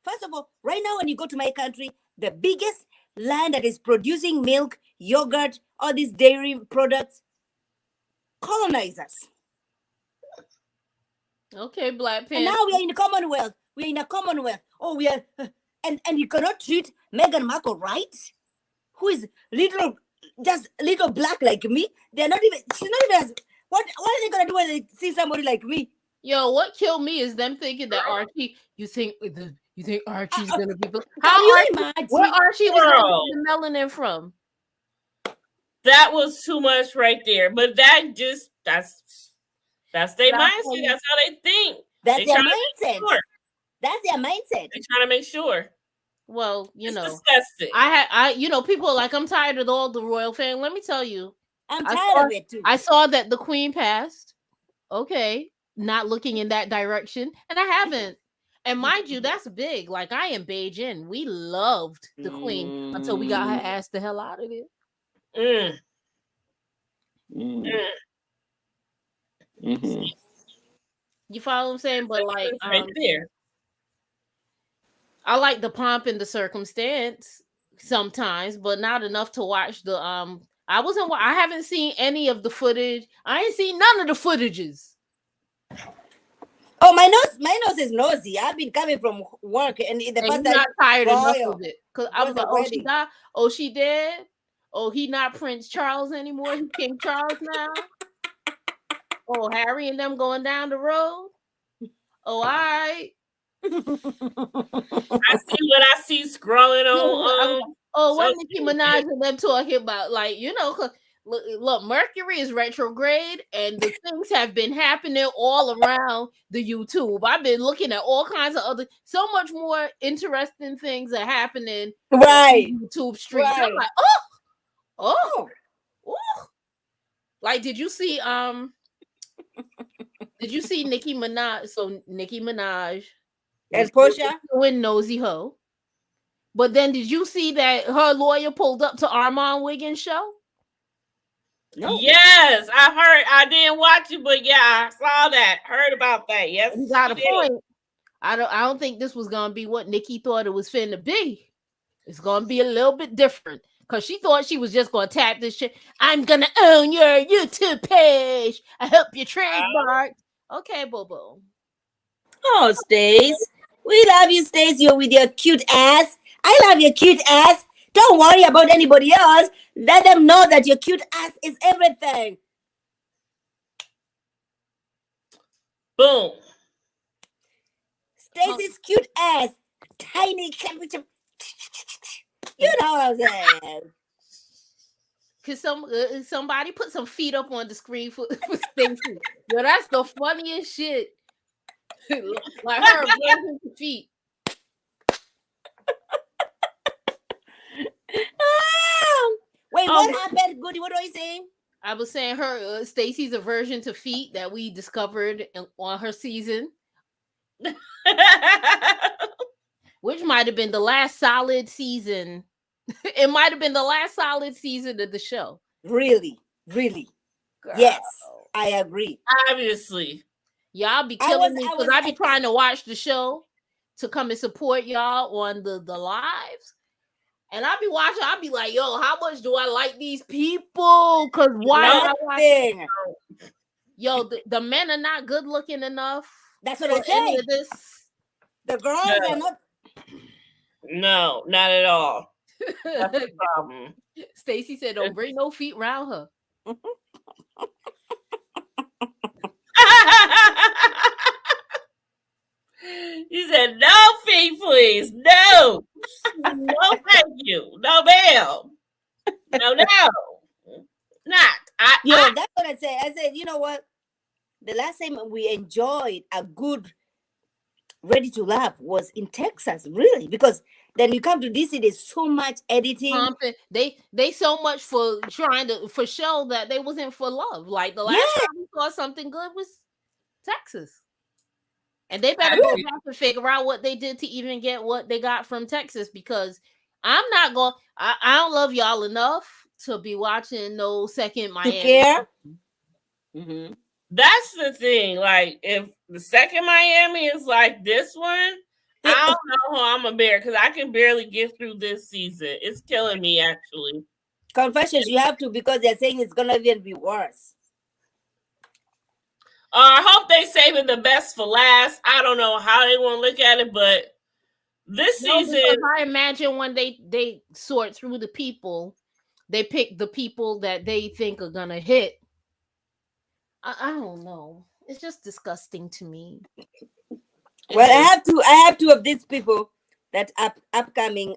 First of all, right now when you go to my country, the biggest land that is producing milk, yogurt, all these dairy products, colonize us. Okay, Black Panther. And now we are in the Commonwealth. We're in a Commonwealth. Oh, we are, and you cannot treat Meghan Markle right, who is just little black like me. They're not even. She's not even as. What are they gonna do when they see somebody like me? Yo, what killed me is them thinking that Archie. You think Archie's gonna be? How you imagine? Where Archie was gonna get the melanin from? That was too much right there. But that's their mindset. That's how they think. That's their mindset. That's their mindset. They're trying to make sure. Well, you know, disgusting. People are like, I'm tired of all the royal family. Let me tell you, I'm tired of it too. I saw that the Queen passed. Okay, not looking in that direction, and I haven't. And mind you, that's big. Like, I am Beijing. We loved the Queen until we got her ass the hell out of there. You follow what I'm saying? But like, right there. I like the pomp and the circumstance sometimes, but not enough to watch the I haven't seen any of the footage. I ain't seen none of the footages. Oh, my nose is nosy. I've been coming from work, and in the past, not tired enough of it because I was like, oh, she died. Oh, she dead. Oh, he not Prince Charles anymore. He King Charles now. Oh, Harry and them going down the road. Oh, all right. I see what I see scrolling on. What Nicki Minaj and them talking about? Like, you know, look, Mercury is retrograde, and the things have been happening all around the YouTube. I've been looking at all kinds of so much more interesting things are happening right on YouTube streets. Right. I'm like, oh. Like, did you see Nicki Minaj? So Nicki Minaj and Portia doing Nosy Ho. But then did you see that her lawyer pulled up to Armand Wiggins' show? No. Yes, I heard. I didn't watch it, but yeah, I saw that. Heard about that. Yes, he got a point. I don't think this was gonna be what Nicki thought it was finna be. It's gonna be a little bit different because she thought she was just gonna tap this shit. I'm gonna own your YouTube page. I hope you trademarked. Okay, Bobo. Oh, Stace, we love you, Stace. You're with your cute ass. I love your cute ass. Don't worry about anybody else. Let them know that your cute ass is everything. Boom. Stacy's cute ass. Tiny temperature. You know what I'm saying. Could somebody put some feet up on the screen for Stacy? Yo, that's the funniest shit. Like her raising her feet. Wait, what happened, Goody? What are you saying? I was saying her Stacy's aversion to feet that we discovered on her season which might have been the last solid season. It might have been the last solid season of the show. Really. Girl. Yes, I agree. Obviously. Y'all be killing me because I be trying to watch the show to come and support y'all on the lives. And I be watching, I be like, yo, how much do I like these people? Because why am I watching? Yo, the men are not good looking enough. That's what I say. This. The girls are not. No, not at all. That's the problem. Stacy said, don't bring no feet around her. You said, no feet, please. No. No, thank you. No, ma'am. No. Not. That's what I say. I said, you know what? The last time we enjoyed a good Ready to Laugh was in Texas, really, because then you come to DC, there's so much editing. They so much for trying to show that they wasn't for love. Like the last time we saw something good was Texas. And they better go back and figure out what they did to even get what they got from Texas, because I'm not going. I don't love y'all enough to be watching no second Miami. To care. Mm-hmm. That's the thing. Like, if the second Miami is like this one, I don't know how I'm gonna bear, because I can barely get through this season. It's killing me, actually. Confessions, you have to, because they're saying it's gonna even be worse. I hope they saving the best for last. I don't know how they want to look at it, but this season, I imagine when they sort through the people, they pick the people that they think are gonna hit. I don't know. It's just disgusting to me. Well, I have two of these people that upcoming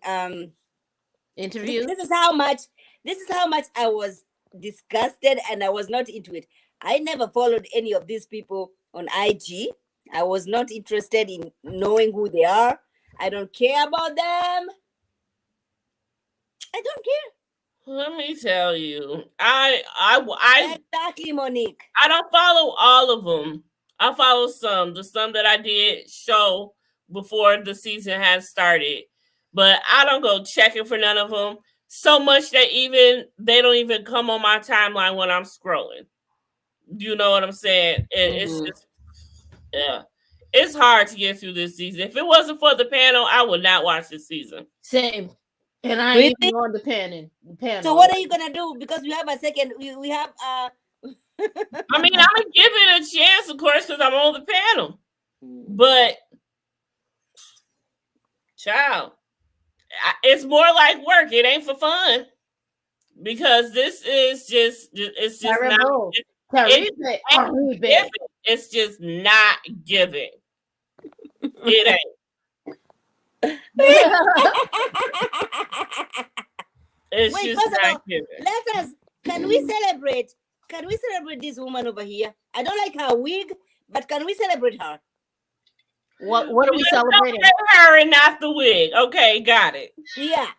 interviews. This is how much I was disgusted, and I was not into it. I never followed any of these people on IG. I was not interested in knowing who they are. I don't care about them. I don't care. Let me tell you, I exactly, Monique. I don't follow all of them. I follow some, the some that I did show before the season has started, but I don't go checking for none of them. So much that they don't even come on my timeline when I'm scrolling. You know what I'm saying? It's just, it's hard to get through this season. If it wasn't for the panel, I would not watch this season. Same. And I ain't even on the panel. So what are you gonna do? Because we have a second. We have. I mean, I'm gonna give it a chance, of course, because I'm on the panel. But, child, it's more like work. It ain't for fun, because this is just it's just not. It's just not giving. It ain't. It's Wait, just not giving. Can we celebrate this woman over here? I don't like her wig, but can we celebrate her? What are we celebrating? Her and not the wig. Okay, got it. Yeah.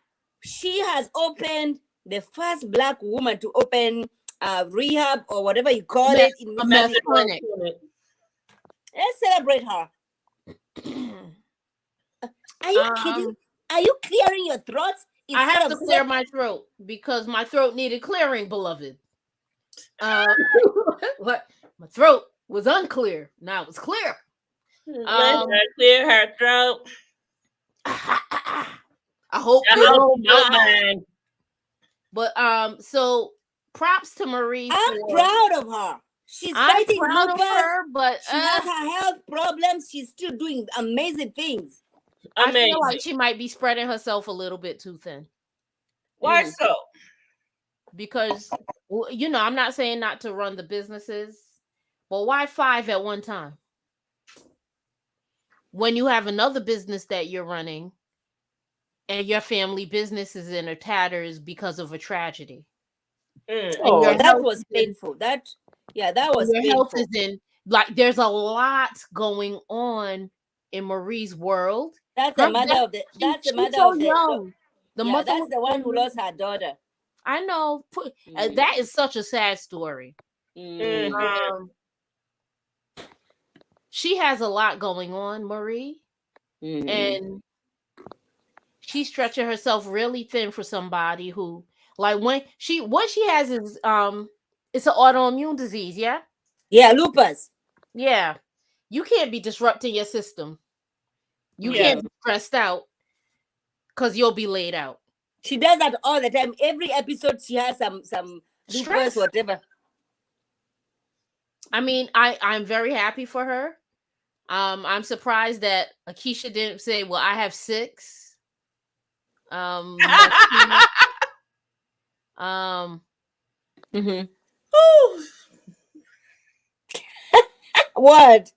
She has opened the first Black woman to open rehab, or whatever you call it, in a men's clinic. Let's celebrate her. Are you kidding? Are you clearing your throats? I have to clear my throat because my throat needed clearing, beloved. What? My throat was unclear. Now it's clear. Let her clear her throat. I hope you don't mind. But so props to Marie. I'm proud of her. She's fighting lupus, but she has her health problems. She's still doing amazing things. I feel like she might be spreading herself a little bit too thin. Why so? Because, I'm not saying not to run the businesses, but why 5 at one time? When you have another business that you're running and your family business is in a tatters because of a tragedy. Oh, that was painful. That was your painful. Health is in, like, there's a lot going on in Marie's world. That's the mother of the. That's the mother of the. Young. The mother. That's the one who lost her daughter. I know. That is such a sad story. she has a lot going on, Marie, and she's stretching herself really thin for somebody who, like, what she has is it's an autoimmune disease. Yeah, lupus. Yeah, you can't be disrupting your system. You Yeah. can't be stressed out because you'll be laid out. She does that all the time. Every episode she has some lupus, Stress. whatever. I mean, I'm very happy for her. I'm surprised that Akeisha didn't say, "Well, I have 6." Ooh. What?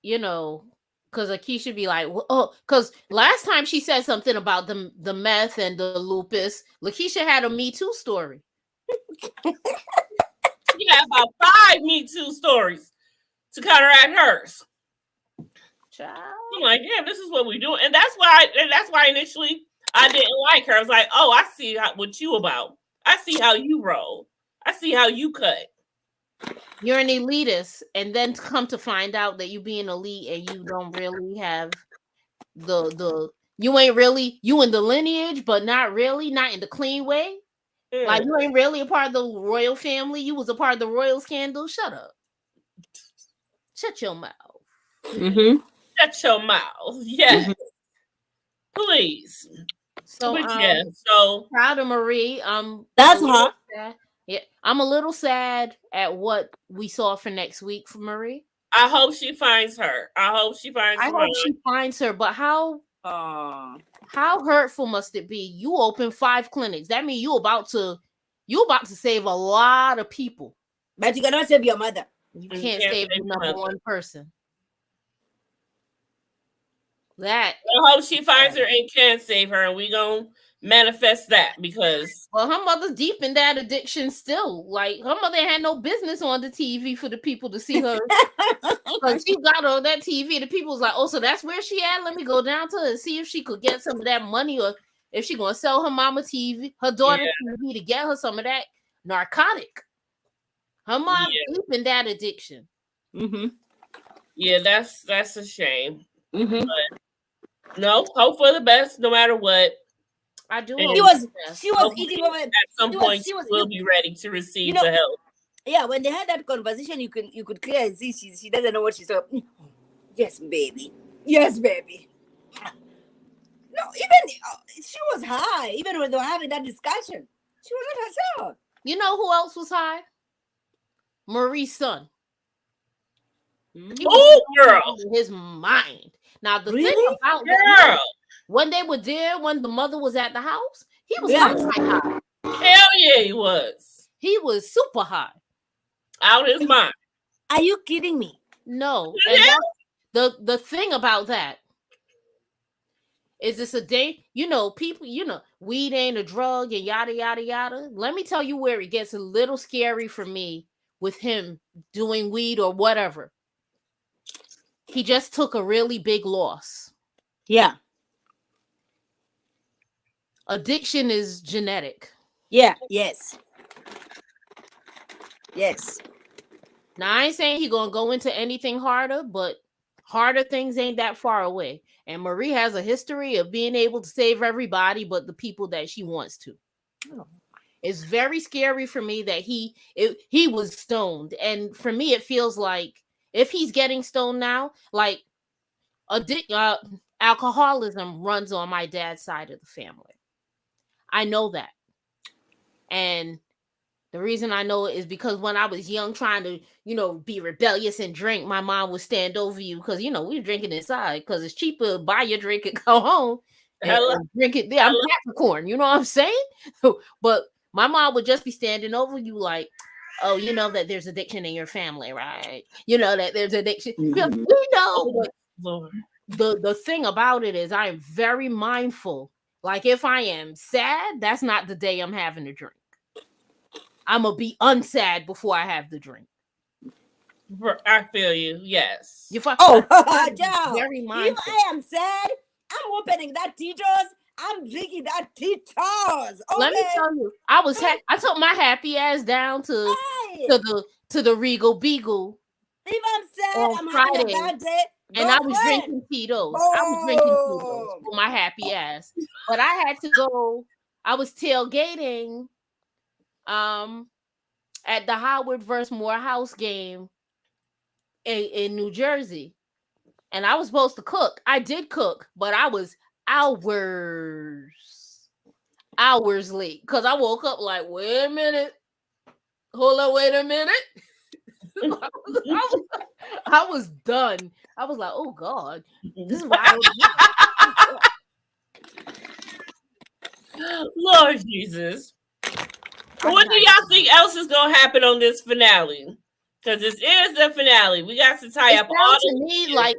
You know, because Akeisha be like, well, oh, because last time she said something about the meth and the lupus, Lakeisha had a Me Too story. She had about 5 Me Too stories to counteract hers. Child. I'm like, damn, this is what we do, and that's why initially I didn't like her. I was like, oh, I see what you about. I see how you roll. I see how you cut. You're an elitist, and then to come to find out that you being elite and you don't really have you ain't really you in the lineage, but not really, not in the clean way. Like you ain't really a part of the royal family. You was a part of the royal scandal. Shut up. Shut your mouth. Shut your mouth. Yes. Please. So yeah, so proud of Marie. That's her. Yeah, I'm a little sad at what we saw for next week for Marie. I hope she finds her. I hope she finds her. But how hurtful must it be? You open 5 clinics. That means you about to save a lot of people. But you cannot save your mother. You can't save the number one person. I hope she finds her and can save her, and we gonna manifest that because her mother's deep in that addiction still. Like her mother had no business on the TV for the people to see her. Like she got on that TV, the people was like, "Oh, so that's where she at? Let me go down to her and see if she could get some of that money, or if she gonna sell her mama TV, her daughter TV to get her some of that narcotic." Her mom deep in that addiction. Yeah, that's a shame. But no, hope for the best, no matter what. I do. She was eating over. At some point, she will be ready to receive the help. Yeah, when they had that conversation, you could clearly see she doesn't know what she's saying. Yes, baby. Yes, baby. No, even she was high. Even when they were having that discussion, she was not herself. You know who else was high? Marie's son. Oh, girl! In his mind. Now the really? thing about girl. When they were there, when the mother was at the house, he was high. Hell yeah, he was. He was super high. Out his mind. Are you kidding me? No. And the thing about that is it's a day, people, weed ain't a drug and yada, yada, yada. Let me tell you where it gets a little scary for me with him doing weed or whatever. He just took a really big loss. Yeah. Addiction is genetic. Yeah. Yes. Now, I ain't saying he gonna go into anything harder, but harder things ain't that far away. And Marie has a history of being able to save everybody but the people that she wants to. Oh. It's very scary for me that he was stoned. And for me, it feels like if he's getting stoned now, like alcoholism runs on my dad's side of the family. I know that. And the reason I know it is because when I was young, trying to, be rebellious and drink, my mom would stand over you because, we were drinking inside because it's cheaper to buy your drink and go home and drink it there. I'm Capricorn, you know what I'm saying? But my mom would just be standing over you like, oh, you know that there's addiction in your family, right? You know that there's addiction. Mm-hmm. We know. Lord. The thing about it is I'm very mindful. Like if I am sad, that's not the day I'm having a drink. I'm going to be unsad before I have the drink. I feel you. Yes. Very mindful. If I am sad, I'm opening that Tito's. I'm drinking that Tito's. Okay? Let me tell you, I took my happy ass down to the Regal Beagle If I'm sad, on I'm Friday, having a bad day, and I was drinking Tito's. I was drinking Tito's for my happy ass. But I had to go. I was tailgating at the Howard versus Morehouse game in New Jersey. And I was supposed to cook. I did cook, but I was hours late because I woke up like, wait a minute. Hold on, wait a minute. I was done. I was like, oh God, this is why I was Lord Jesus. What do y'all think else is gonna happen on this finale? Because this is the finale. We got to tie up all to me like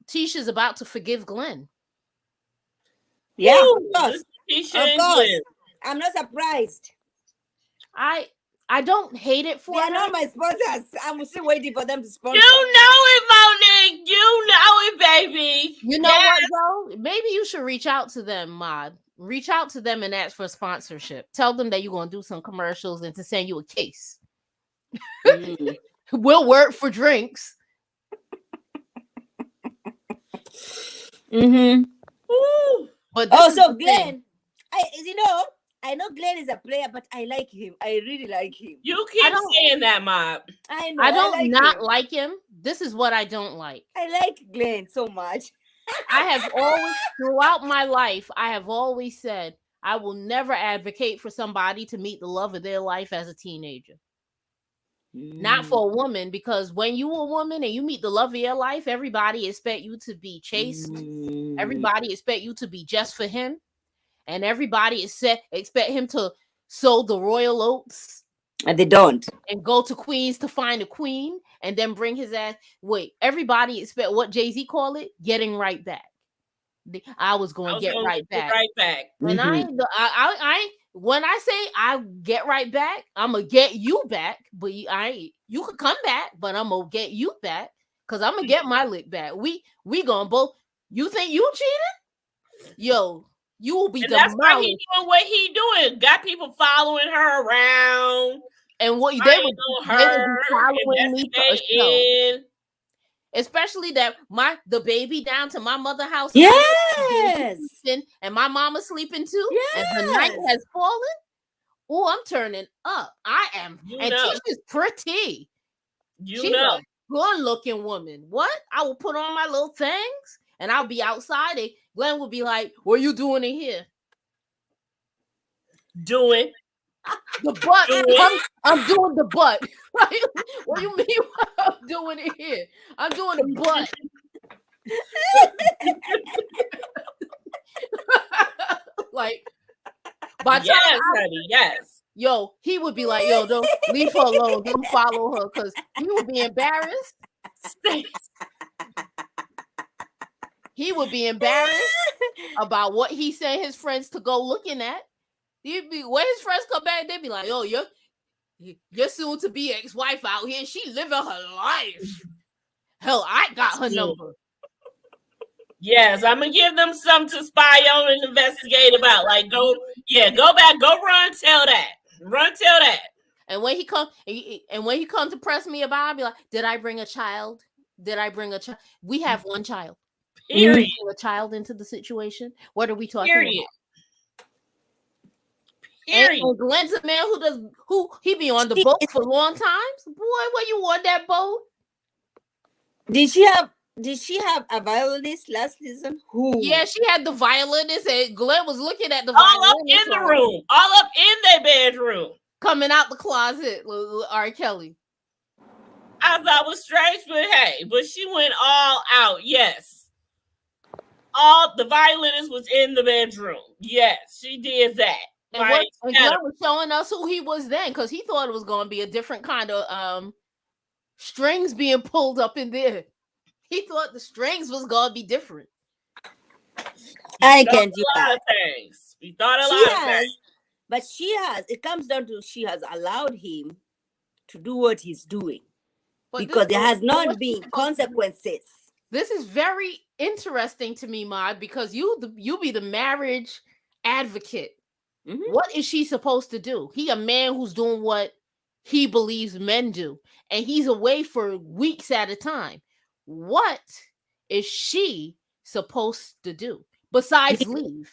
Tisha's about to forgive Glenn. Yeah, Ooh, of course. Tisha and Glenn. I'm not surprised. I don't hate it for They are her. not my sponsors. I'm still waiting for them to sponsor. You know it, Monique. You know it, baby. You know what, though? Maybe you should reach out to them, Mod. Reach out to them and ask for sponsorship. Tell them that you're going to do some commercials and to send you a case. We'll work for drinks. But also Glenn, I know Glenn is a player, but I like him. I really like him. You keep saying that, Mob. I know. I don't like him. This is what I don't like. I like Glenn so much. I have always, throughout my life, I have always said I will never advocate for somebody to meet the love of their life as a teenager. Not for a woman, because when you're a woman and you meet the love of your life, everybody expect you to be chaste. Everybody expect you to be just for him. And everybody expect him to sow the royal oats. And they don't. And go to Queens to find a queen and then bring his ass. Wait, everybody expect what Jay-Z call it? Getting right back. I was going to get right back. Right back. And I when I say I get right back, I'm gonna get you back. But you could come back, but I'm gonna get you back because I'm gonna get my lick back. We gonna both. You think you cheated? Yo, you will be. And that's why he doing what he doing. Got people following her around, and what they would be following me for a show. Especially that the baby down to my mother's house. Yes. And my mama sleeping too. Yes. And the night has fallen. Oh, I'm turning up. I am. And Tisha's pretty. She's a good looking woman. What? I will put on my little things and I'll be outside. And Glenn will be like, what are you doing in here? Doing the butt. I'm doing the butt. What do you mean what I'm doing it here? I'm doing the butt. Like, by yes. Yo, he would be like, yo, don't leave her alone. Don't follow her because he would be embarrassed. He would be embarrassed about what he sent his friends to go looking at. He'd be when his friends come back, they'd be like, "Oh, you're soon to be ex-wife out here. She living her life. Hell, I got her number." Yes, I'm gonna give them something to spy on and investigate about. Like, go back, go run, tell that. And when he come to press me about, I'll be like, "Did I bring a child? We have one child. Period. Bring a child into the situation. What are we talking about?" And Glenn's a man who he be on the boat for long times. Boy, were you on that boat? Did she have a violinist last season? Who? Yeah, she had the violinist, and Glenn was looking at the all up in the room, all up in their bedroom, coming out the closet with R. Kelly. I thought was strange, but she went all out. Yes, all the violinist was in the bedroom. Yes, she did that. And Glenn was showing us who he was then, because he thought it was going to be a different kind of strings being pulled up in there. He thought the strings was going to be different. I can't do that. We thought a lot of things. But it comes down to she has allowed him to do what he's doing. But because there has not been consequences. This is very interesting to me, Maud, because you be the marriage advocate. Mm-hmm. What is she supposed to do? He a man who's doing what he believes men do. And he's away for weeks at a time. What is she supposed to do besides leave?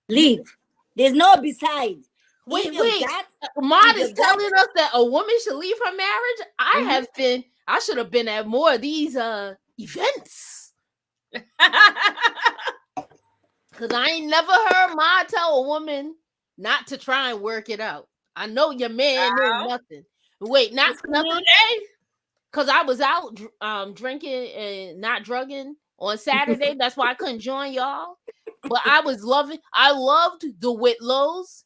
Leave. There's no besides. Wait. Maud is telling us that a woman should leave her marriage. I should have been at more of these events. Because I ain't never heard Ma tell a woman not to try and work it out. I know your man ain't nothing. Wait, not for nothing. Because I was out drinking and not drugging on Saturday. That's why I couldn't join y'all. But I loved the Whitlows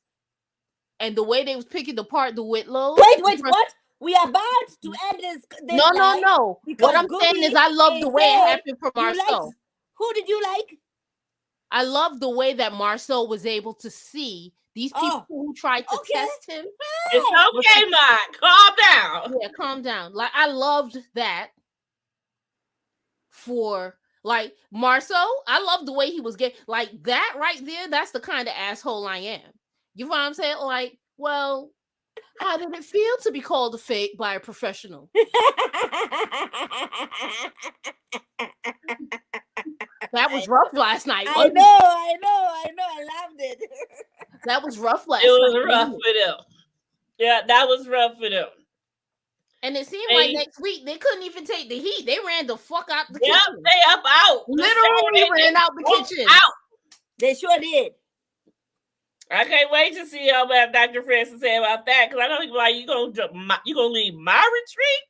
and the way they was picking apart the Whitlows. Wait, what? We are about to end this. No. What I'm saying is I love the way it happened for Marceau. Who did you like? I love the way that Marceau was able to see these people who tried to test him. It's okay, Mike. Calm down. Yeah, calm down. Like, I loved that for, like, Marceau. I love the way he was getting, like, that right there. That's the kind of asshole I am. You know what I'm saying? Like, well, how did it feel to be called a fake by a professional? That was rough last night. I know. I loved it. That was rough last night. It was rough for them. Yeah, that was rough for them. And it seemed like next week they couldn't even take the heat. They ran the fuck out the kitchen. Yep, they up out. Literally ran out the kitchen. Out. They sure did. I can't wait to see what Dr. Francis say about that, because I don't think like you gonna leave my retreat.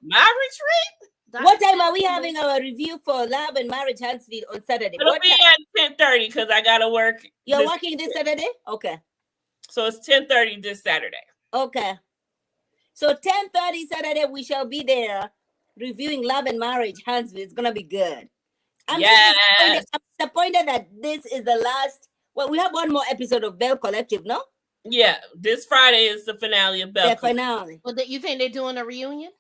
My retreat. What time are we having our review for Love and Marriage Huntsville on Saturday? It'll be at 10:30 because I gotta work. You're working this Saturday? Okay. So it's 10:30 this Saturday. Okay. So 10:30 Saturday we shall be there reviewing Love and Marriage Huntsville. It's gonna be good. I'm disappointed that this is the last. Well, we have one more episode of Belle Collective, no? Yeah, this Friday is the finale of Belle. The finale. Well, you think they're doing a reunion?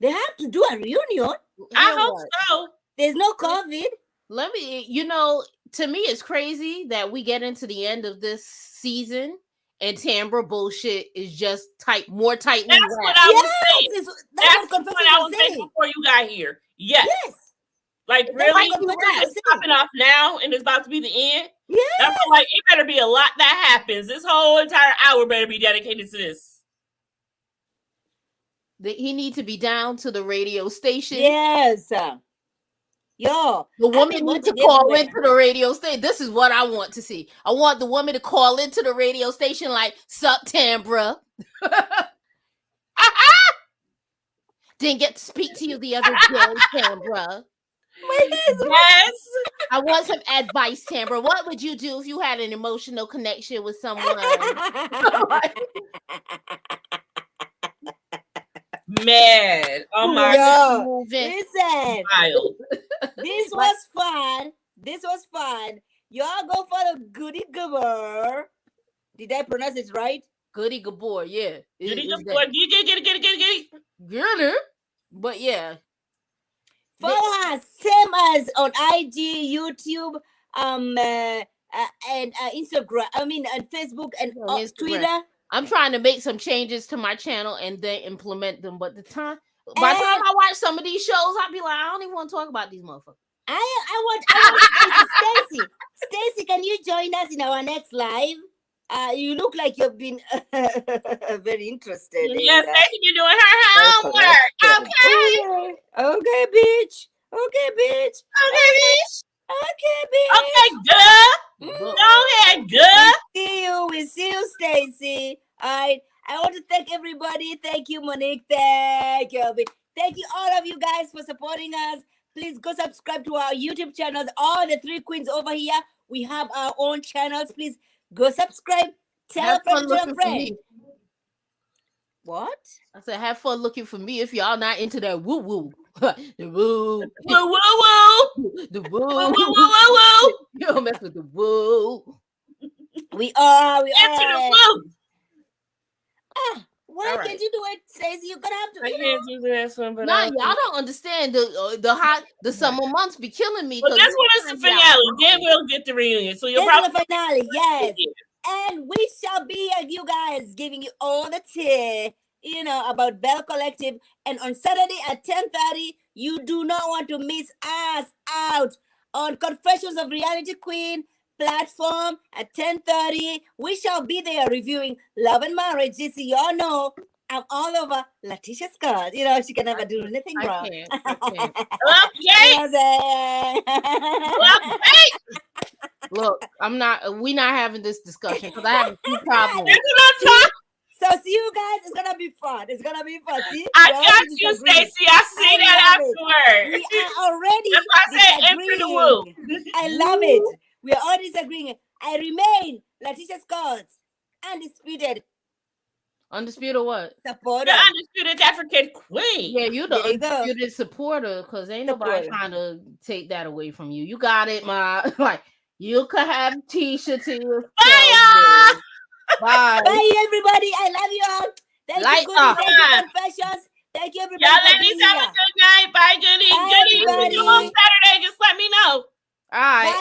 They have to do a reunion. I hope so. There's no COVID. To me, it's crazy that we get into the end of this season and Tambra bullshit is just more tightly That's wrapped. what I was saying. That's what I was saying before you got here. Yes. Like, really? It's popping off now and it's about to be the end? Yeah. That's like, it better be a lot that happens. This whole entire hour better be dedicated to this. He needs to be down to the radio station. Yes. Yo. The woman needs to call into the radio station. This is what I want to see. I want the woman to call into the radio station like, sup, Tambra. Didn't get to speak to you the other day, Tambra. Yes. I want some advice, Tambra. What would you do if you had an emotional connection with someone? Man, oh my God. Listen, this was fun. Y'all go for the Goody Gabor. Did I pronounce it right? Goody Gabor, yeah. Goody Gabor. Get it. But yeah. Follow us, same as on IG, YouTube, and Instagram. I mean, and Facebook and Twitter. I'm trying to make some changes to my channel and then implement them. But by the time I watch some of these shows, I'll be like, I don't even want to talk about these motherfuckers. I want Stacy. Stacy, can you join us in our next live? You look like you've been very interested. Yes, Stacy, you're doing her homework. Okay, bitch. Okay, good. Go ahead, good. We see you, Stacy. All right. I want to thank everybody. Thank you, Monique. Thank you, Albie. Thank you, all of you guys, for supporting us. Please go subscribe to our YouTube channels. All the three queens over here, we have our own channels. Please go subscribe. Tell a friend to a friend. What? I said, have fun looking for me if y'all not into that woo woo. The woo. Woo woo woo. The woo. Woo woo woo woo. You don't mess with the woo. We are. Into the woo. Why can't you do it, Stacey? You're gonna have to. I can't do this one, but y'all don't understand the summer months be killing me. But this one is the finale. Then we'll get the reunion. So you'll probably the finale. Yes. And we shall be here, you guys, giving you all the tea, about Belle Collective. And on Saturday at 10:30, you do not want to miss us out on Confessions of Reality Queen platform at 10:30. We shall be there reviewing Love and Marriage. This y'all know I'm all over Letitia Scott. She can never do anything wrong. I can't. Love Jake. Love Jake. Look, we're not having this discussion because I have a few problems. So see you guys. It's gonna be fun. See, I got you, Stacey. I see that afterward. We are already That's why I said enter the woo. I love it. We are all disagreeing. I remain Letitia Scott's Undisputed what? supporter. The undisputed African queen. Yeah, you the undisputed supporter because ain't nobody trying to take that away from you. You got it, Ma. Like you could have Tisha to yourself. Bye. Bye, everybody. I love you all. Thank you, Goody. Thank you, Confessions. Thank you, everybody. Y'all ladies have a good night. Bye, Goody. Goody, you on Saturday. Just let me know. All right. Bye.